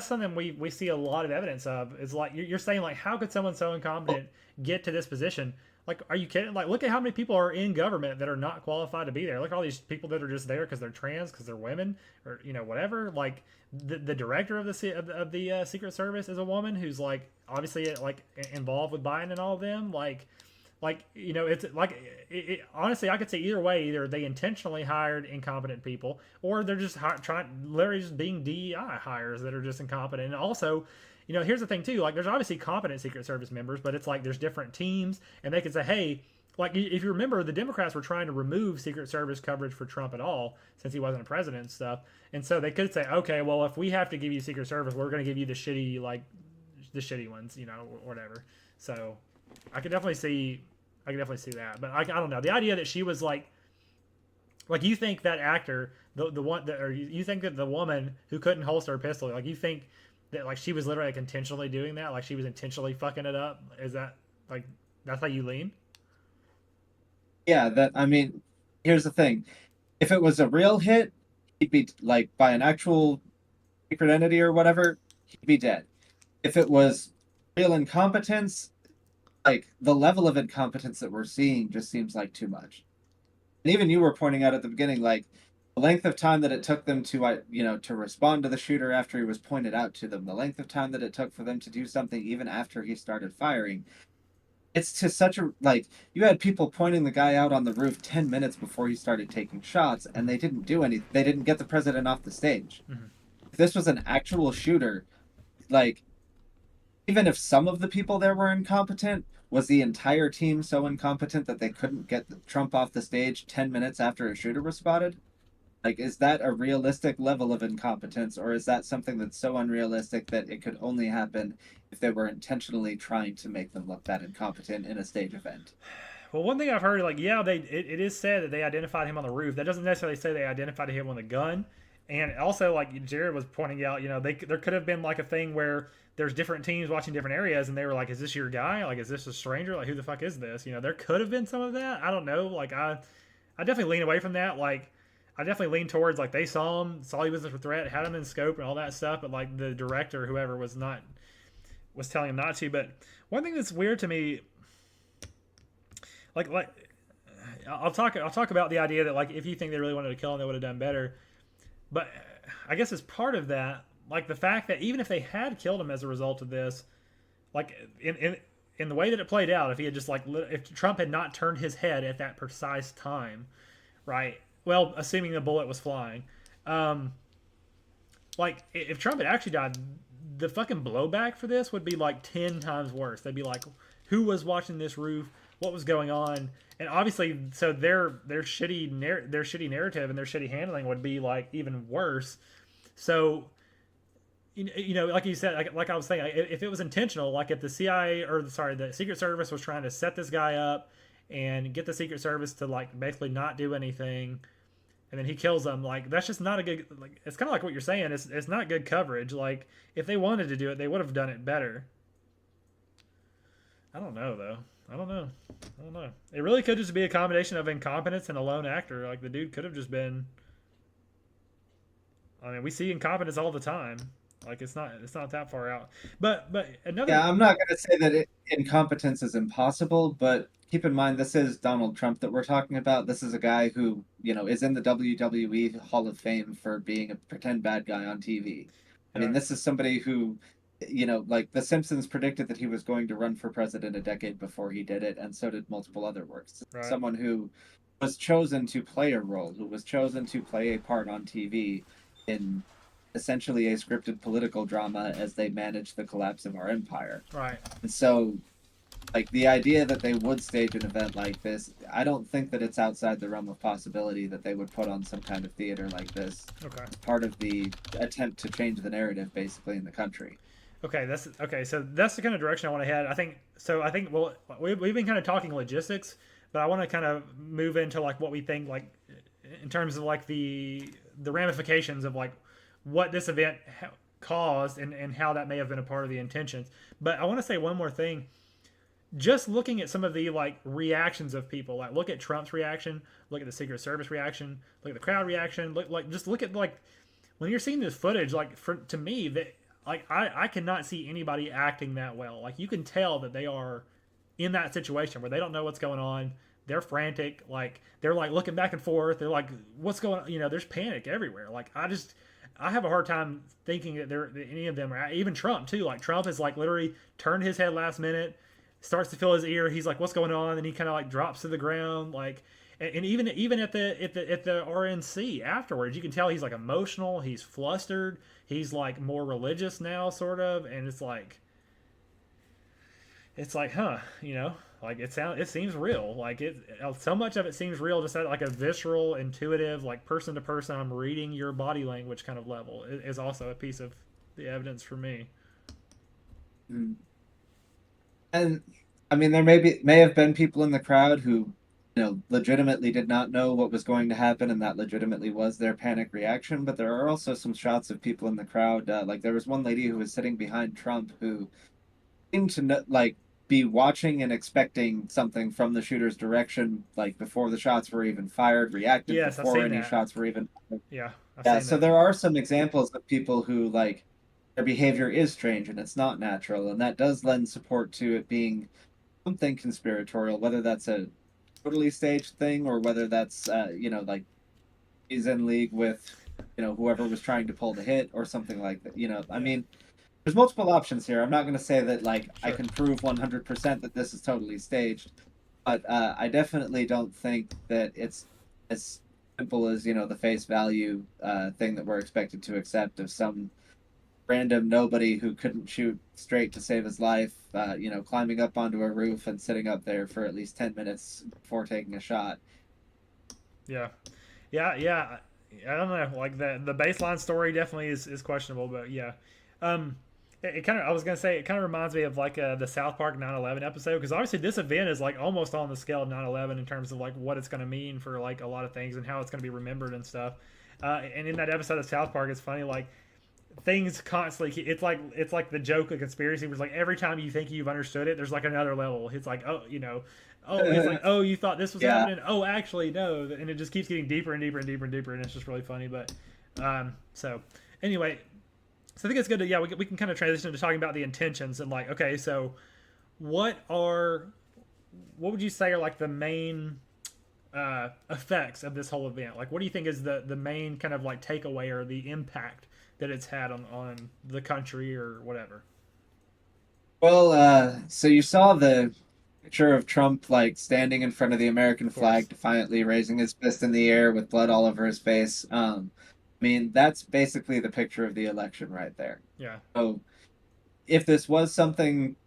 something we see a lot of evidence of. Is like you're saying like how could someone so Well, incompetent get to this position? Like, are you kidding? Like, look at how many people are in government that are not qualified to be there. Look at all these people that are just there because they're trans, because they're women, or whatever. Like, the director of the Secret Service is a woman who's like obviously like involved with Biden and all of them. Like it's like honestly I could say either way. Either they intentionally hired incompetent people, or they're just trying literally just being DEI hires that are just incompetent. And also, here's the thing too. Like, there's obviously competent Secret Service members, but it's like there's different teams, and they could say, hey. Like, if you remember, the Democrats were trying to remove Secret Service coverage for Trump at all since he wasn't a president and stuff. And so they could say, okay, well, if we have to give you Secret Service, we're going to give you the shitty ones, or whatever. So I could definitely see that. But I don't know. The idea that she was like you think that actor, the one that, or you think that the woman who couldn't holster a pistol, like you think that like she was literally like intentionally doing that, like she was intentionally fucking it up. Is that like that's how you lean? yeah, that I mean, here's the thing: if it was a real hit, he'd be like by an actual secret entity or whatever, he'd be dead. If it was real incompetence, like the level of incompetence that we're seeing just seems like too much. And even you were pointing out at the beginning, like the length of time that it took them to, to respond to the shooter after he was pointed out to them, the length of time that it took for them to do something even after he started firing. It's to such a like you had people pointing the guy out on the roof 10 minutes before he started taking shots, and they didn't do anything. They didn't get the president off the stage. Mm-hmm. If this was an actual shooter, like even if some of the people there were incompetent, was the entire team so incompetent that they couldn't get Trump off the stage 10 minutes after a shooter was spotted? Like, is that a realistic level of incompetence, or is that something that's so unrealistic that it could only happen if they were intentionally trying to make them look that incompetent in a stage event? Well, one thing I've heard, like, yeah, it is said that they identified him on the roof. That doesn't necessarily say they identified him on the gun. And also, like Jared was pointing out, there could have been like a thing where there's different teams watching different areas, and they were like, "Is this your guy? Like, is this a stranger? Like, who the fuck is this?" There could have been some of that. I don't know. Like, I definitely lean away from that. Like, I definitely lean towards like they saw him, saw he was a threat, had him in scope and all that stuff. But like the director, whoever was telling him not to. But one thing that's weird to me, like I'll talk about the idea that like if you think they really wanted to kill him, they would have done better. But I guess as part of that, like the fact that even if they had killed him as a result of this, like in the way that it played out, if he had just like if Trump had not turned his head at that precise time, right? Well, assuming the bullet was flying, um, like if Trump had actually died, the fucking blowback for this would be like 10 times worse. They'd be like, who was watching this roof? What was going on? And obviously, so their shitty narrative and their shitty handling would be like even worse. So like you said, like I was saying, if it was intentional, like if the CIA or sorry, the Secret Service was trying to set this guy up and get the Secret Service to like basically not do anything, and then he kills them, like that's just not a good. Like it's kind of like what you're saying. It's not good coverage. Like if they wanted to do it, they would have done it better. I don't know though. I don't know. I don't know. It really could just be a combination of incompetence and a lone actor. Like the dude could have just been. I mean, we see incompetence all the time. Like it's not that far out. But another. Yeah, I'm not going to say that incompetence is impossible, but keep in mind this is Donald Trump that we're talking about. This is a guy who, is in the WWE Hall of Fame for being a pretend bad guy on TV. I mean, Yeah, this is somebody who, like The Simpsons predicted that he was going to run for president a decade before he did it, and so did multiple other works. right. Someone who was chosen to play a role, who was chosen to play a part on TV in essentially a scripted political drama as they manage the collapse of our empire. Right. And so, like, the idea that they would stage an event like this, I don't think that it's outside the realm of possibility that they would put on some kind of theater like this Okay. as part of the attempt to change the narrative basically in the country. Okay. That's okay. So that's the kind of direction I want to head. I think so. I think well, we've been kind of talking logistics, but I want to kind of move into like what we think like in terms of like the ramifications of like what this event caused and how that may have been a part of the intentions. But I want to say one more thing. Just looking at some of the like reactions of people, like look at Trump's reaction, look at the Secret Service reaction, look at the crowd reaction, look at like when you're seeing this footage, like to me that like I cannot see anybody acting that well. Like you can tell that they are in that situation where they don't know what's going on. They're frantic, like they're like looking back and forth. They're like, "What's going on?" There's panic everywhere. Like I have a hard time thinking that any of them are even Trump too. Like Trump has like literally turned his head last minute, starts to feel his ear. He's like, "What's going on?" And he kind of like drops to the ground. Like, and even at the RNC afterwards, you can tell he's like emotional. He's flustered. He's like more religious now, sort of. And it's like, huh, like it seems real. Like so much of it seems real, just at like a visceral, intuitive, like person to person. I'm reading your body language kind of level is also a piece of the evidence for me. Mm. And I mean, there may have been people in the crowd who, legitimately did not know what was going to happen, and that legitimately was their panic reaction. But there are also some shots of people in the crowd. Like there was one lady who was sitting behind Trump who seemed to like be watching and expecting something from the shooter's direction, like before the shots were even fired, reacted Yes, I've before seen any that. shots were even. Yeah, I've Yeah, seen so that. there are some examples of people who like their behavior is strange and it's not natural, and that does lend support to it being something conspiratorial, whether that's a totally staged thing or whether that's like he's in league with whoever was trying to pull the hit or something like that. I Yeah, mean, there's multiple options here. I'm not going to say that like I sure. can prove 100% that this is totally staged, but I definitely don't think that it's as simple as the face value thing that we're expected to accept of some random nobody who couldn't shoot straight to save his life, climbing up onto a roof and sitting up there for at least 10 minutes before taking a shot. Yeah, yeah. I don't know. Like the baseline story definitely is questionable, but yeah. Um, it kind of I was gonna say it kind of reminds me of like the South Park 9/11 episode because obviously this event is like almost on the scale of 9/11 in terms of like what it's gonna mean for like a lot of things and how it's gonna be remembered and stuff. And in that episode of South Park, it's funny like things constantly it's like the joke of conspiracy was like every time you think you've understood it there's like another level. It's like oh it's like oh you thought this was Yeah. happening, oh actually no, and it just keeps getting deeper and deeper and deeper and deeper, and it's just really funny. But so anyway, so I think it's good to we can kind of transition to talking about the intentions and like okay, so what are what would you say are like the main effects of this whole event? Like, what do you think is the main kind of like takeaway or the impact that it's had on the country or whatever? Well, so you saw the picture of Trump like standing in front of the American Of course. flag, defiantly raising his fist in the air with blood all over his face. I mean, that's basically the picture of the election right there. Yeah. So if this was something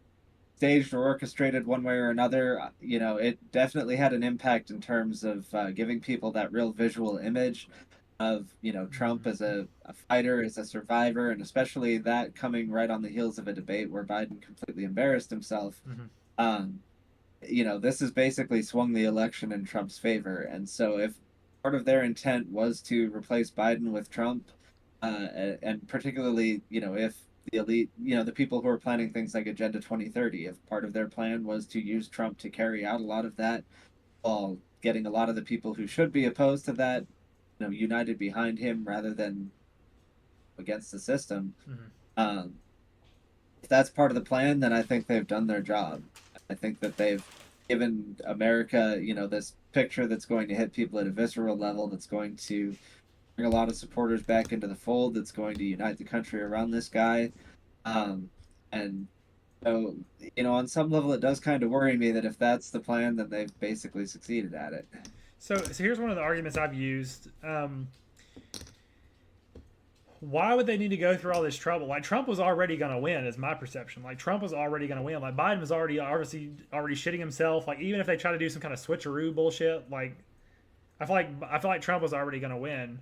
staged or orchestrated one way or another, it definitely had an impact in terms of giving people that real visual image of, Trump as a fighter, as a survivor, and especially that coming right on the heels of a debate where Biden completely embarrassed himself. Mm-hmm. Um, this has basically swung the election in Trump's favor. And so if part of their intent was to replace Biden with Trump, and particularly, if the elite, the people who are planning things like Agenda 2030, if part of their plan was to use Trump to carry out a lot of that, while getting a lot of the people who should be opposed to that, united behind him rather than against the system. Mm-hmm. Um, if that's part of the plan, then I think they've done their job. I think that they've given America, this picture that's going to hit people at a visceral level, that's going to bring a lot of supporters back into the fold, that's going to unite the country around this guy. Um, and so, on some level, it does kind of worry me that if that's the plan, then they've basically succeeded at it. So here's one of the arguments I've used. Why would they need to go through all this trouble? Like Trump was already going to win, is my perception. Like Trump was already going to win. Like Biden was already obviously already shitting himself. Like even if they try to do some kind of switcheroo bullshit, like I feel like Trump was already going to win.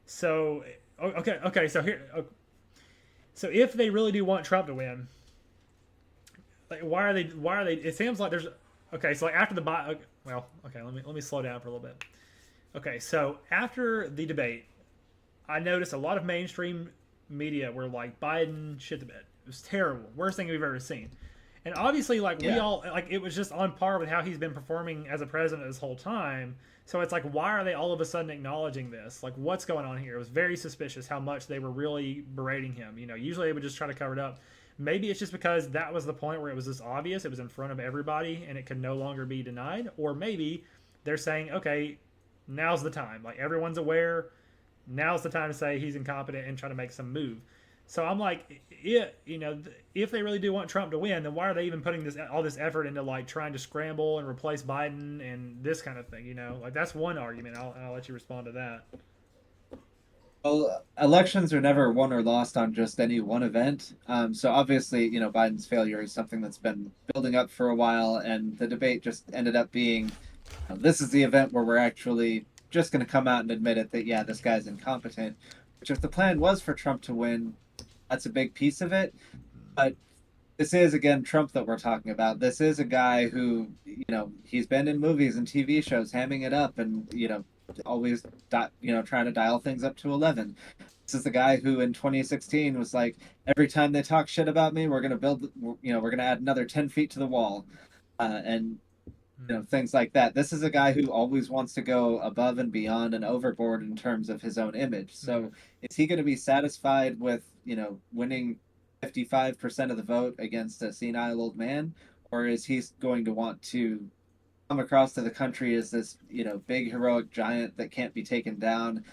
So okay. So here, so if they really do want Trump to win, like why are they? Why are they? It seems like there's okay. So like after the well, okay. Let me slow down for a little bit. Okay, so after the debate, I noticed a lot of mainstream media were like Biden shit the bed. It was terrible, worst thing we've ever seen. And obviously, like we Yeah. all like it was just on par with how he's been performing as a president this whole time. So it's like, why are they all of a sudden acknowledging this? Like, what's going on here? It was very suspicious how much they were really berating him. Usually they would just try to cover it up. Maybe it's just because that was the point where it was just obvious, it was in front of everybody, and it could no longer be denied. Or maybe they're saying, okay, now's the time. Like everyone's aware. Now's the time to say he's incompetent and try to make some move. So I'm like, if they really do want Trump to win, then why are they even putting all this effort into like trying to scramble and replace Biden and this kind of thing? Like that's one argument. I'll let you respond to that. Well, elections are never won or lost on just any one event. So obviously, Biden's failure is something that's been building up for a while, and the debate just ended up being, this is the event where we're actually just going to come out and admit it that, yeah, this guy's incompetent. Which, if the plan was for Trump to win, that's a big piece of it. But this is again Trump that we're talking about. This is a guy who, he's been in movies and TV shows, hamming it up, and always, trying to dial things up to 11. This is the guy who in 2016 was like, every time they talk shit about me, we're gonna build, we're gonna add another 10 feet to the wall, and things like that. This is a guy who always wants to go above and beyond and overboard in terms of his own image. Mm-hmm. So is he going to be satisfied with, winning 55% of the vote against a senile old man? Or is he going to want to come across to the country as this, big heroic giant that can't be taken down,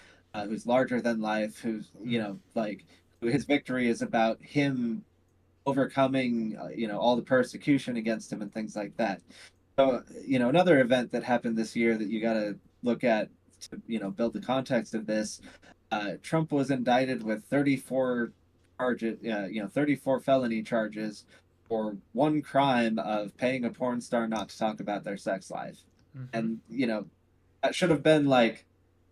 who's larger than life, who's, like, who his victory is about him overcoming, all the persecution against him and things like that. So, another event that happened this year that you got to look at to, build the context of this, Trump was indicted with 34 charges, 34 felony charges for one crime of paying a porn star not to talk about their sex life. Mm-hmm. And, that should have been like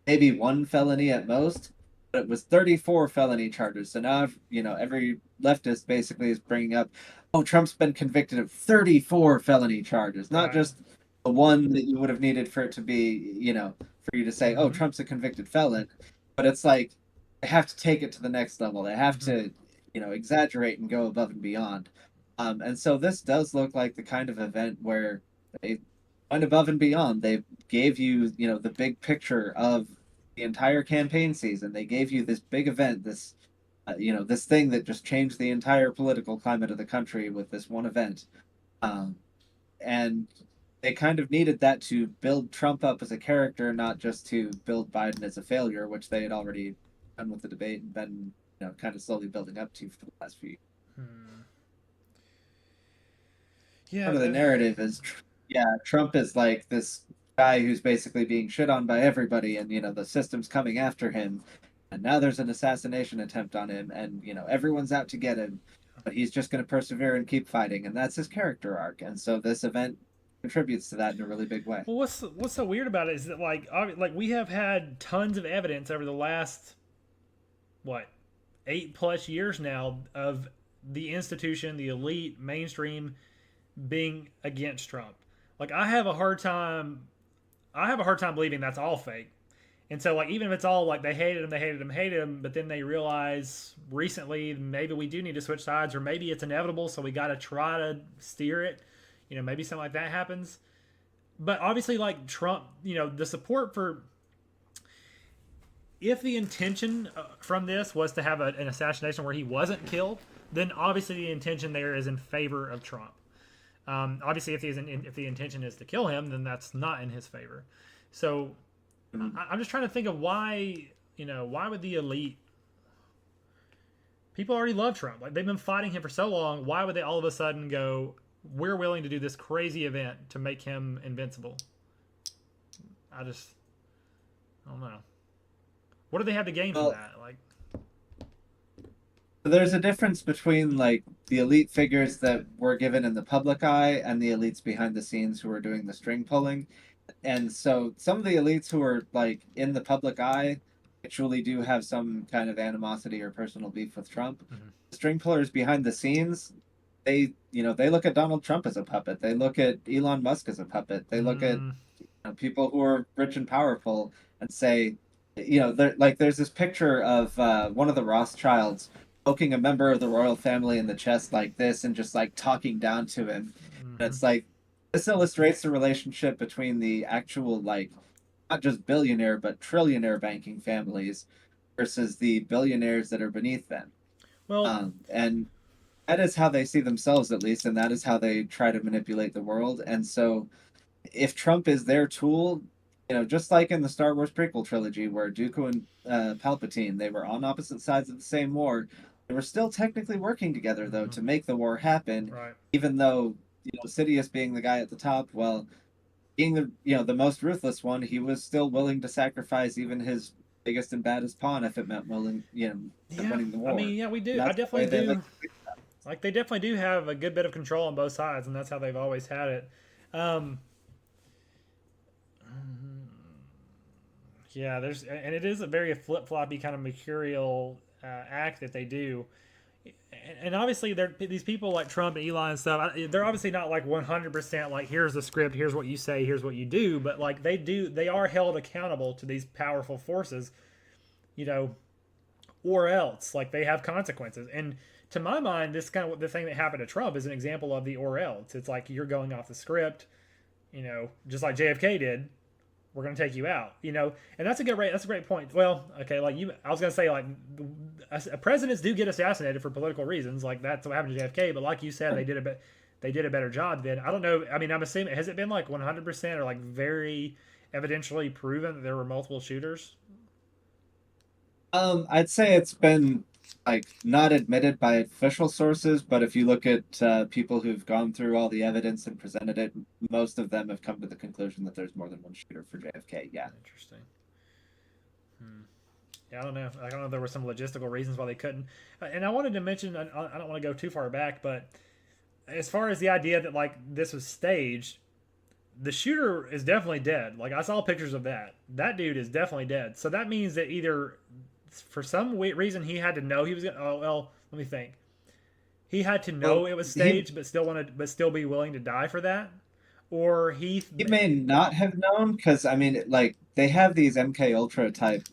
maybe one felony at most, but it was 34 felony charges. So now, every leftist basically is bringing up, oh, Trump's been convicted of 34 felony charges, not Right. just the one that you would have needed for it to be, for you to say, oh, Mm-hmm. Trump's a convicted felon. But it's like they have to take it to the next level. They have Mm-hmm. to, exaggerate and go above and beyond. And so this does look like the kind of event where they went above and beyond. They gave you, the big picture of the entire campaign season. They gave you this big event, this thing that just changed the entire political climate of the country with this one event. Um, and they kind of needed that to build Trump up as a character, not just to build Biden as a failure, which they had already done with the debate and been, kind of slowly building up to for the last few years. Hmm. Yeah. Part of the narrative is, yeah, Trump is like this guy who's basically being shit on by everybody, and the system's coming after him, and now there's an assassination attempt on him, and everyone's out to get him, but he's just going to persevere and keep fighting, and that's his character arc, and so this event contributes to that in a really big way. Well, what's so weird about it is that like we have had tons of evidence over the last what 8+ years now of the institution, the elite, mainstream being against Trump. Like I have a hard time believing that's all fake. And so, like, even if it's all like they hated him, they hated him, hated him, but then they realize recently maybe we do need to switch sides, or maybe it's inevitable, so we got to try to steer it. Maybe something like that happens. But obviously, like Trump, the support for if the intention from this was to have an assassination where he wasn't killed, then obviously the intention there is in favor of Trump. Obviously, if the intention is to kill him, then that's not in his favor. So I'm just trying to think of why would the elite people already love Trump? Like they've been fighting him for so long. Why would they all of a sudden go, we're willing to do this crazy event to make him invincible? I don't know. What do they have to gain from Well, that? Like, there's a difference between like the elite figures that were given in the public eye and the elites behind the scenes who are doing the string pulling. And so some of the elites who are like in the public eye actually do have some kind of animosity or personal beef with Trump. mm-hmm. String pullers behind the scenes, they look at Donald Trump as a puppet. They look at Elon Musk as a puppet. They look at people who are rich and powerful and say, there's this picture of one of the Rothschilds poking a member of the royal family in the chest like this and just like talking down to him. And Mm-hmm. it's like this illustrates the relationship between the actual like not just billionaire but trillionaire banking families versus the billionaires that are beneath them. Well, And that is how they see themselves at least, and that is how they try to manipulate the world. And so if Trump is their tool, just like in the Star Wars prequel trilogy, where Dooku and Palpatine, they were on opposite sides of the same war, they were still technically working together though mm-hmm. to make the war happen. Right. Even though Sidious being the guy at the top, well, being the most ruthless one, he was still willing to sacrifice even his biggest and baddest pawn if it meant Yeah. winning the I war. mean, yeah, we And do. I that's the way definitely they do. like. Like they definitely do have a good bit of control on both sides, and that's how they've always had it. Um, yeah, and it is a very flip floppy kind of mercurial act that they do. And obviously, these people like Trump and Elon and stuff. They're obviously not like 100% like here's the script, here's what you say, here's what you do. But like they are held accountable to these powerful forces, you know, or else like they have consequences. And to my mind, this kind of the thing that happened to Trump is an example of the or else. It's like you're going off the script, just like JFK did. We're going to take you out, and that's a great point. Well, okay, I was going to say like presidents do get assassinated for political reasons, like that's what happened to JFK. But like you said, they did a better job then. I don't know. I mean, I'm assuming has it been like 100% or like very evidentially proven that there were multiple shooters? I'd say it's been like not admitted by official sources, but if you look at people who've gone through all the evidence and presented it, most of them have come to the conclusion that there's more than one shooter for JFK. Yeah. Interesting. Hmm. Yeah, I don't know. I don't know if there were some logistical reasons why they couldn't. And I wanted to mention, I don't want to go too far back, but as far as the idea that like this was staged, the shooter is definitely dead. Like I saw pictures of that. That dude is definitely dead. So that means that either for some reason he had to know he was gonna. Oh well, let me think. He had to know Well, it was he staged, but still be willing to die for that, or he. he may not have known because I mean, like they have these MK Ultra type,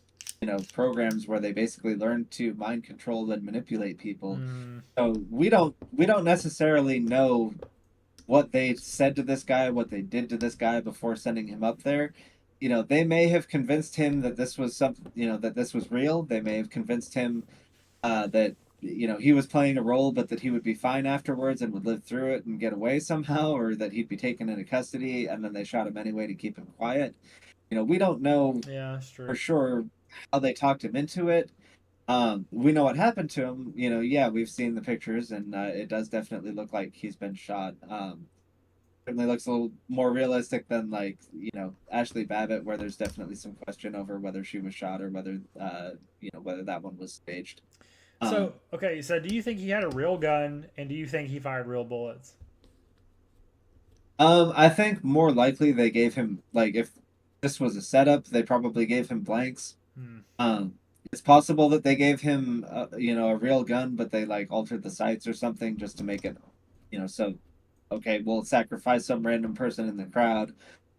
programs where they basically learn to mind control and manipulate people. Mm, So we don't necessarily know what they said to this guy, what they did to this guy before sending him up there. They may have convinced him that this was something, that this was real. They may have convinced him that he was playing a role, but that he would be fine afterwards and would live through it and get away somehow, or that he'd be taken into custody and then they shot him anyway to keep him quiet. We don't know yeah, that's for true. sure how they talked him into it. We know what happened to him. Yeah, we've seen the pictures, and it does definitely look like he's been shot. Certainly looks a little more realistic than like Ashley Babbitt, where there's definitely some question over whether she was shot or whether that one was staged. So Um, okay, so do you think he had a real gun, and do you think he fired real bullets? I think more likely they gave him like if this was a setup, they probably gave him blanks. Hmm. Um, it's possible that they gave him a real gun, but they like altered the sights or something just to make it, so okay, we'll sacrifice some random person in the crowd,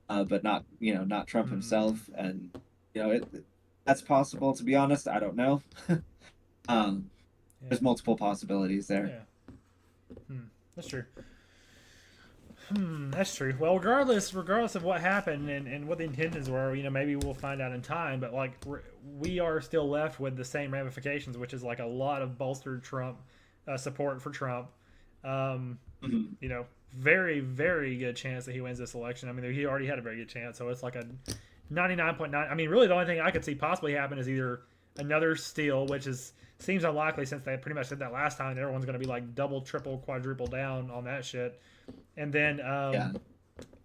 but not Trump Hmm. himself, and that's possible. To be honest, I don't know. Um, Yeah. there's multiple possibilities there. Yeah. Hmm. That's true. That's true. Well, regardless of what happened and what the intentions were, maybe we'll find out in time. But like, we are still left with the same ramifications, which is like a lot of bolstered Trump support for Trump. Um, Mhm. you know, very very good chance that he wins this election. I mean, he already had a very good chance, so it's like a 99.9. I mean, really, the only thing I could see possibly happen is either another steal, which is seems unlikely since they pretty much did that last time. And everyone's going to be like double, triple, quadruple down on that shit, and then Yeah.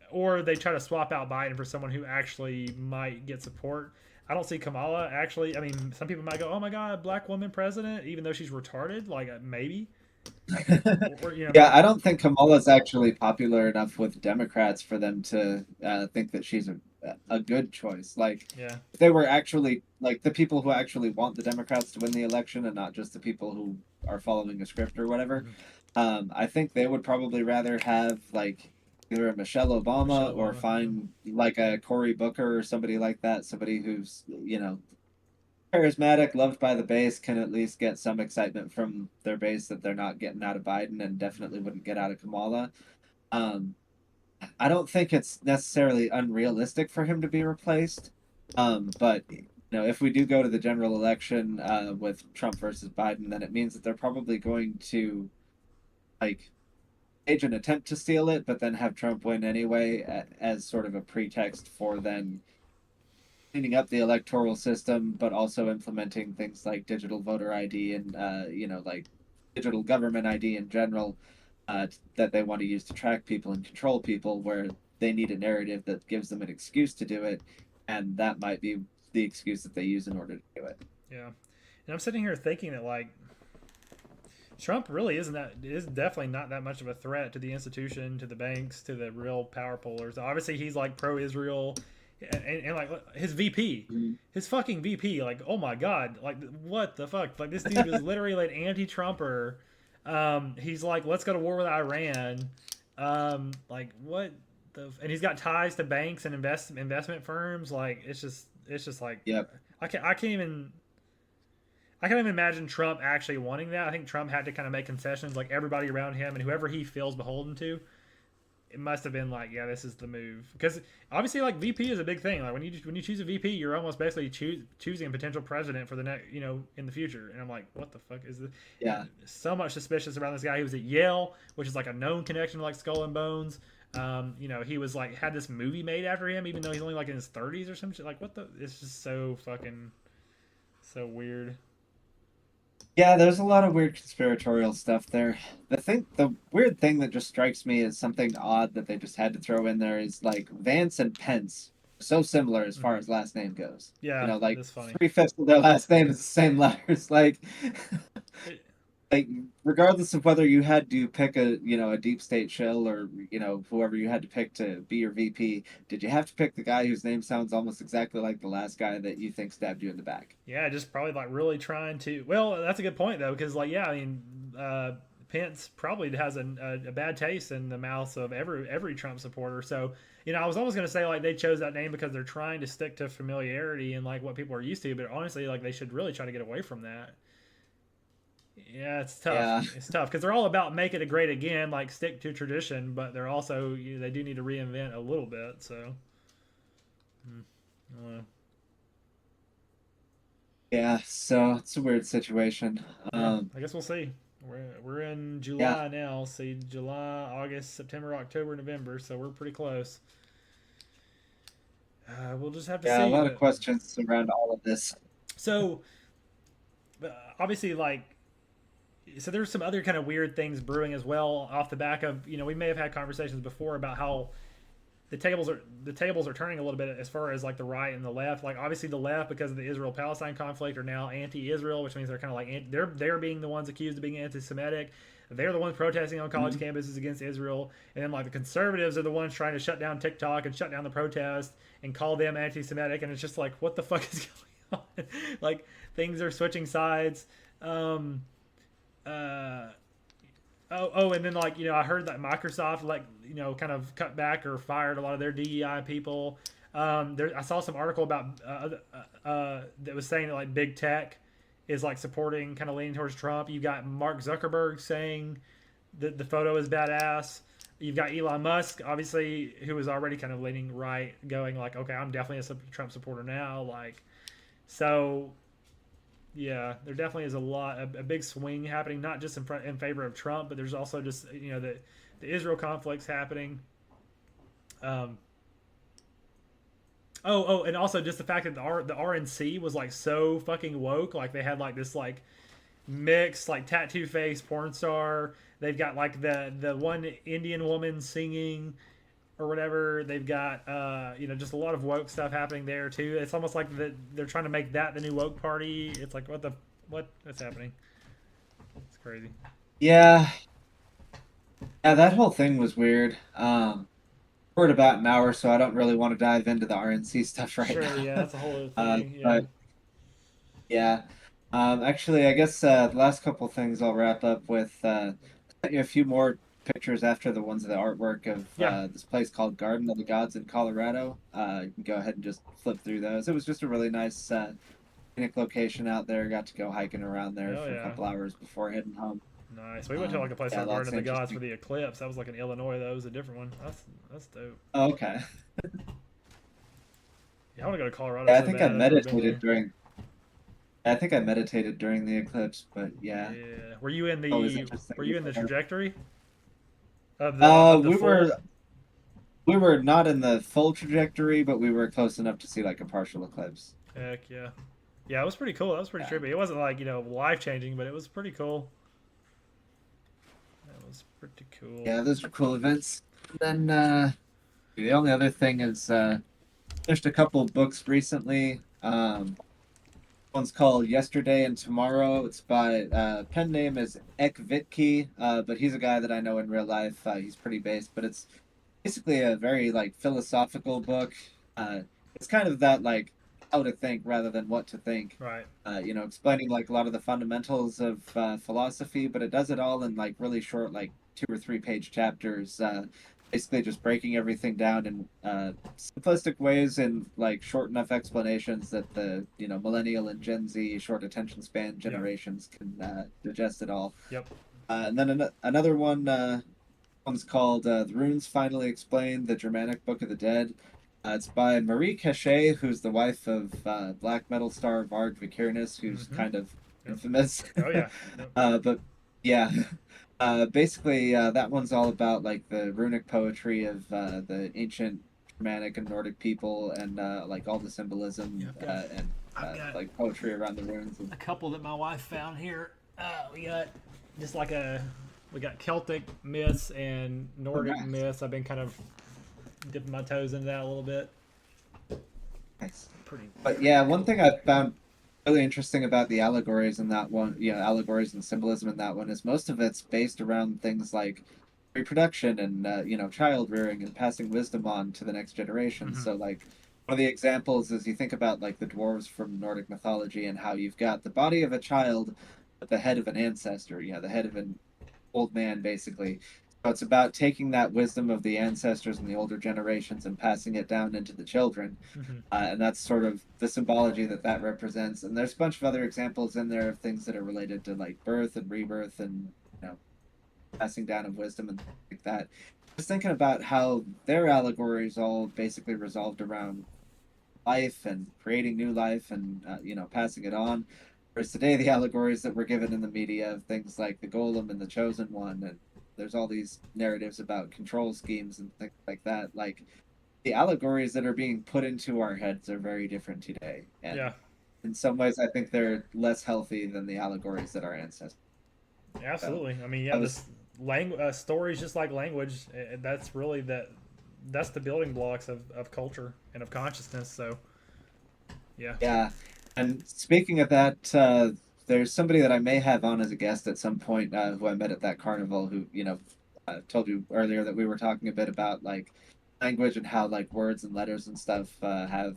or they try to swap out Biden for someone who actually might get support. I don't see Kamala actually. I mean, some people might go, "Oh my God, black woman president," even though she's retarded. Like maybe, or Yeah, maybe. I don't think Kamala's actually popular enough with Democrats for them to think that she's a good choice. Like, Yeah. if they were actually like the people who actually want the Democrats to win the election and not just the people who are following a script or whatever, Mm-hmm. I think they would probably rather have like either a Michelle Michelle Obama or Obama. Yeah. find like a Cory Booker or somebody like that, somebody who's charismatic, loved by the base, can at least get some excitement from their base that they're not getting out of Biden and definitely wouldn't get out of Kamala. Um, I don't think it's necessarily unrealistic for him to be replaced. But if we do go to the general election with Trump versus Biden, then it means that they're probably going to like stage an attempt to steal it, but then have Trump win anyway as sort of a pretext for then cleaning up the electoral system, but also implementing things like digital voter ID and like digital government ID in general that they want to use to track people and control people, where they need a narrative that gives them an excuse to do it, and that might be the excuse that they use in order to do it. Yeah. And I'm sitting here thinking that like Trump really is definitely not that much of a threat to the institution, to the banks, to the real power pullers. Obviously, he's like pro-Israel, and like his VP, Mhm. his fucking VP. Like, oh my god, like what the fuck? Like this dude is literally like anti-Trumper. He's like, let's go to war with Iran. Like what the? And he's got ties to banks and investment firms. Like it's just like Yep. I can't even I can't even imagine Trump actually wanting that. I think Trump had to kind of make concessions, like everybody around him and whoever he feels beholden to. It must have been like, yeah, this is the move, because obviously, like VP is a big thing. Like when you choose a VP, you're almost basically choosing a potential president for the next, in the future. And I'm like, what the fuck is this? Yeah. So much suspicious around this guy. He was at Yale, which is like a known connection to like Skull and Bones. He was like had this movie made after him, even though he's only like in his 30s or some shit. Like, what the? It's just so fucking so weird. Yeah, there's a lot of weird conspiratorial stuff there. The weird thing that just strikes me as something odd that they just had to throw in there is like Vance and Pence so similar as far Mhm. as last name goes. You Yeah, know, like that's funny. 3/5 of their last name is the same letters. It, Like regardless of whether you had to pick a a deep state shill or whoever you had to pick to be your VP, did you have to pick the guy whose name sounds almost exactly like the last guy that you think stabbed you in the back? yeah, just probably like really trying to. Well, that's a good point though, because like yeah, I mean, Pence probably has a bad taste in the mouths of every Trump supporter. So I was almost gonna say like they chose that name because they're trying to stick to familiarity and like what people are used to, but honestly, like they should really try to get away from that. Yeah, it's tough. Yeah, It's tough because they're all about make it great again, like stick to tradition, but they're also they do need to reinvent a little bit. So, I yeah. So it's a weird situation. yeah, Um, I guess we'll see. We're in yeah, July now. See, July, August, September, October, November. So we're pretty close. We'll just have to yeah. A see. lot of But questions around all of this. so obviously, like so there's some other kind of weird things brewing as well off the back of we may have had conversations before about how the tables are turning a little bit as far as like the right and the left. Like obviously the left because of the Israel Palestine conflict are now anti-Israel, which means they're kind of like they're being the ones accused of being anti-Semitic. They're the ones protesting on college Mhm. campuses against Israel, and then like the conservatives are the ones trying to shut down TikTok and shut down the protest and call them anti-Semitic. And it's just like what the fuck is going on? Like things are switching sides. Um, uh, and then like I heard that Microsoft like kind of cut back or fired a lot of their DEI people. I saw some article about that was saying that like big tech is like supporting kind of leaning towards Trump. You got Mark Zuckerberg saying that the photo is badass. You've got Elon Musk, obviously, who was already kind of leaning right, going like, okay, I'm definitely a Trump supporter now. Like, so yeah, there definitely is a big swing happening, not just in favor of Trump, but there's also just the Israel conflicts happening. Um, and also just the fact that the RNC was like so fucking woke, like they had like this like mixed like tattoo face porn star. They've got like the one Indian woman singing or whatever. They've got just a lot of woke stuff happening there too. It's almost like they're trying to make that the new woke party. It's like what's happening? It's crazy. Yeah, yeah. That whole thing was weird. We're at about an hour, so I don't really want to dive into the RNC stuff right Sure, now. yeah, that's a whole other thing. Yeah, But yeah, actually, I guess the last couple things I'll wrap up with a few more pictures after the ones of the artwork of yeah. this place called Garden of the Gods in Colorado. You can go ahead and just flip through those. It was just a really nice scenic location out there. Got to go hiking around there Hell for a yeah. couple hours before heading home. Nice. We went to like a place Yeah, called Garden lots of of the Gods for interesting. the eclipse. That was like in Illinois. That was a different one. That's dope. Oh, okay. Yeah, I want to go to Colorado Yeah, I so think I bad. I've never been meditated there. during. I think I meditated during the eclipse, but yeah, Yeah. Were you in always the interesting. Were you in the trajectory of Uh, the we full? were we were not in the full trajectory, but we were close enough to see like a partial eclipse. Heck yeah. Yeah, it was pretty cool. That was pretty Yeah, trippy. It wasn't like life changing, but it was pretty cool. That was pretty cool. yeah, those were cool events. And then the only other thing is finished a couple of books recently. One's called Yesterday and Tomorrow. It's by pen name is Ek Vitke, but he's a guy that I know in real life. He's pretty based, but it's basically a very like philosophical book. It's kind of that like how to think rather than what to think. Right. Explaining like a lot of the fundamentals of philosophy, but it does it all in like really short, like 2 or 3 page chapters. Basically, just breaking everything down in simplistic ways and like short enough explanations that the millennial and Gen Z short attention span Yeah. generations can digest it all. Yep. And then another one. One's called "The Runes Finally Explained: The Germanic Book of the Dead." It's by Marie Cachet, who's the wife of black metal star Varg Vikernes, who's Mm-hmm. kind of Yep. infamous. Oh yeah. Yep. But yeah, basically, that one's all about like the runic poetry of the ancient Germanic and Nordic people, and like all the Yeah. symbolism and I've got like poetry around the runes. a couple that my wife found here. We got just like we got Celtic myths and Oh, Nordic nice. myths. I've been kind of dipping my toes into that a little bit. Nice. Pretty But pretty yeah, one cool. thing I found really interesting about the allegories in that one, allegories and symbolism in that one is most of it's based around things like reproduction and child rearing and passing wisdom on to the next generation. Hmm. So like one of the examples is you think about like the dwarves from Nordic mythology and how you've got the body of a child but the head of an ancestor, the head of an old man basically. So it's about taking that wisdom of the ancestors and the older generations and passing it down into the children. Hmm. And that's sort of the symbology that that represents. And there's a bunch of other examples in there of things that are related to like birth and rebirth and you know passing down of wisdom and things like that. Just thinking about how their allegories all basically resolved around life and creating new life and passing it on. Whereas today the allegories that were given in the media of things like the golem and the chosen one, and there's all these narratives about control schemes and things like that. Like the allegories that are being put into our heads are very different today, and Yeah, in some ways, I think they're less healthy than the allegories that our ancestors. So absolutely. I mean, I yeah, was, this stories just like language. That's really that's the building blocks of culture and of consciousness. So yeah. yeah. And speaking of that, there's somebody that I may have on as a guest at some point who I met at that carnival who, told you earlier that we were talking a bit about like language and how like words and letters and stuff have,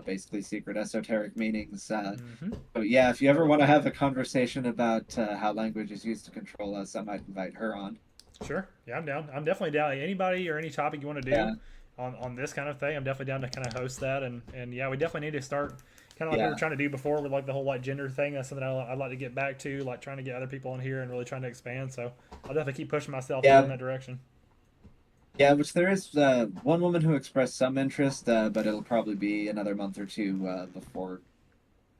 basically secret esoteric meanings. Hmm. But yeah, if you ever want to have a conversation about how language is used to control us, I might invite her on. Sure. Yeah, I'm down. I'm definitely down. Anybody or any topic you want to do Yeah, on this kind of thing, I'm definitely down to kind of host that. And yeah, we definitely need to start kind of like we were yeah, trying to do before with like the whole like gender thing. That's something I'd like to get back to, like trying to get other people on here and really trying to expand. So I'll definitely keep pushing myself forward in yeah, that direction. yeah. Which there is one woman who expressed some interest, but it'll probably be another month or two before.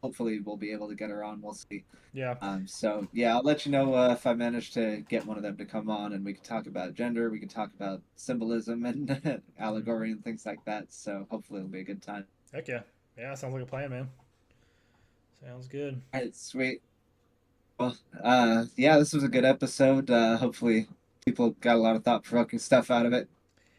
Hopefully, we'll be able to get her on. We'll see. Yeah. So yeah, I'll let you know if I manage to get one of them to come on, and we can talk about gender. We can talk about symbolism and Hmm. allegory and things like that. So hopefully, it'll be a good time. Heck yeah. Yeah, sounds like a plan, man. Sounds good. All right, sweet. Well, yeah, this was a good episode. Hopefully, people got a lot of thought-provoking stuff out of it.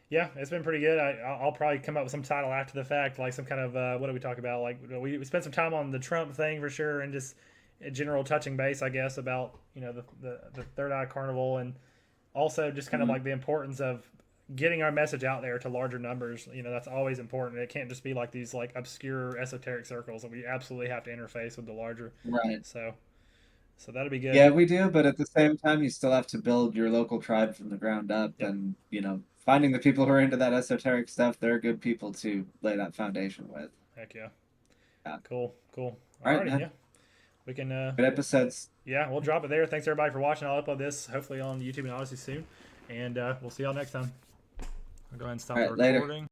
Yeah, it's been pretty good. I'll probably come up with some title after the fact, like some kind of what do we talk about? Like we spent some time on the Trump thing for sure, and just a general touching base, I guess, about the Third Eye Carnival, and also just kind of Mhm. like the importance of getting our message out there to larger numbers. That's always important. It can't just be like these like obscure esoteric circles that we absolutely have to interface with the larger. Right. So so that'll be good. Yeah, we do, but at the same time, you still have to build your local tribe from the ground up, Yep. and finding the people who are into that esoteric stuff, they're good people to lay that foundation with. Heck yeah. Yeah. Cool. Cool. All right, Alrighty. man. Yeah. We can. Good episodes. Yeah, we'll drop it there. Thanks everybody for watching. I'll upload this hopefully on YouTube and Odyssey soon, and we'll see y'all next time. I'll go ahead and stop All the right, later. recording.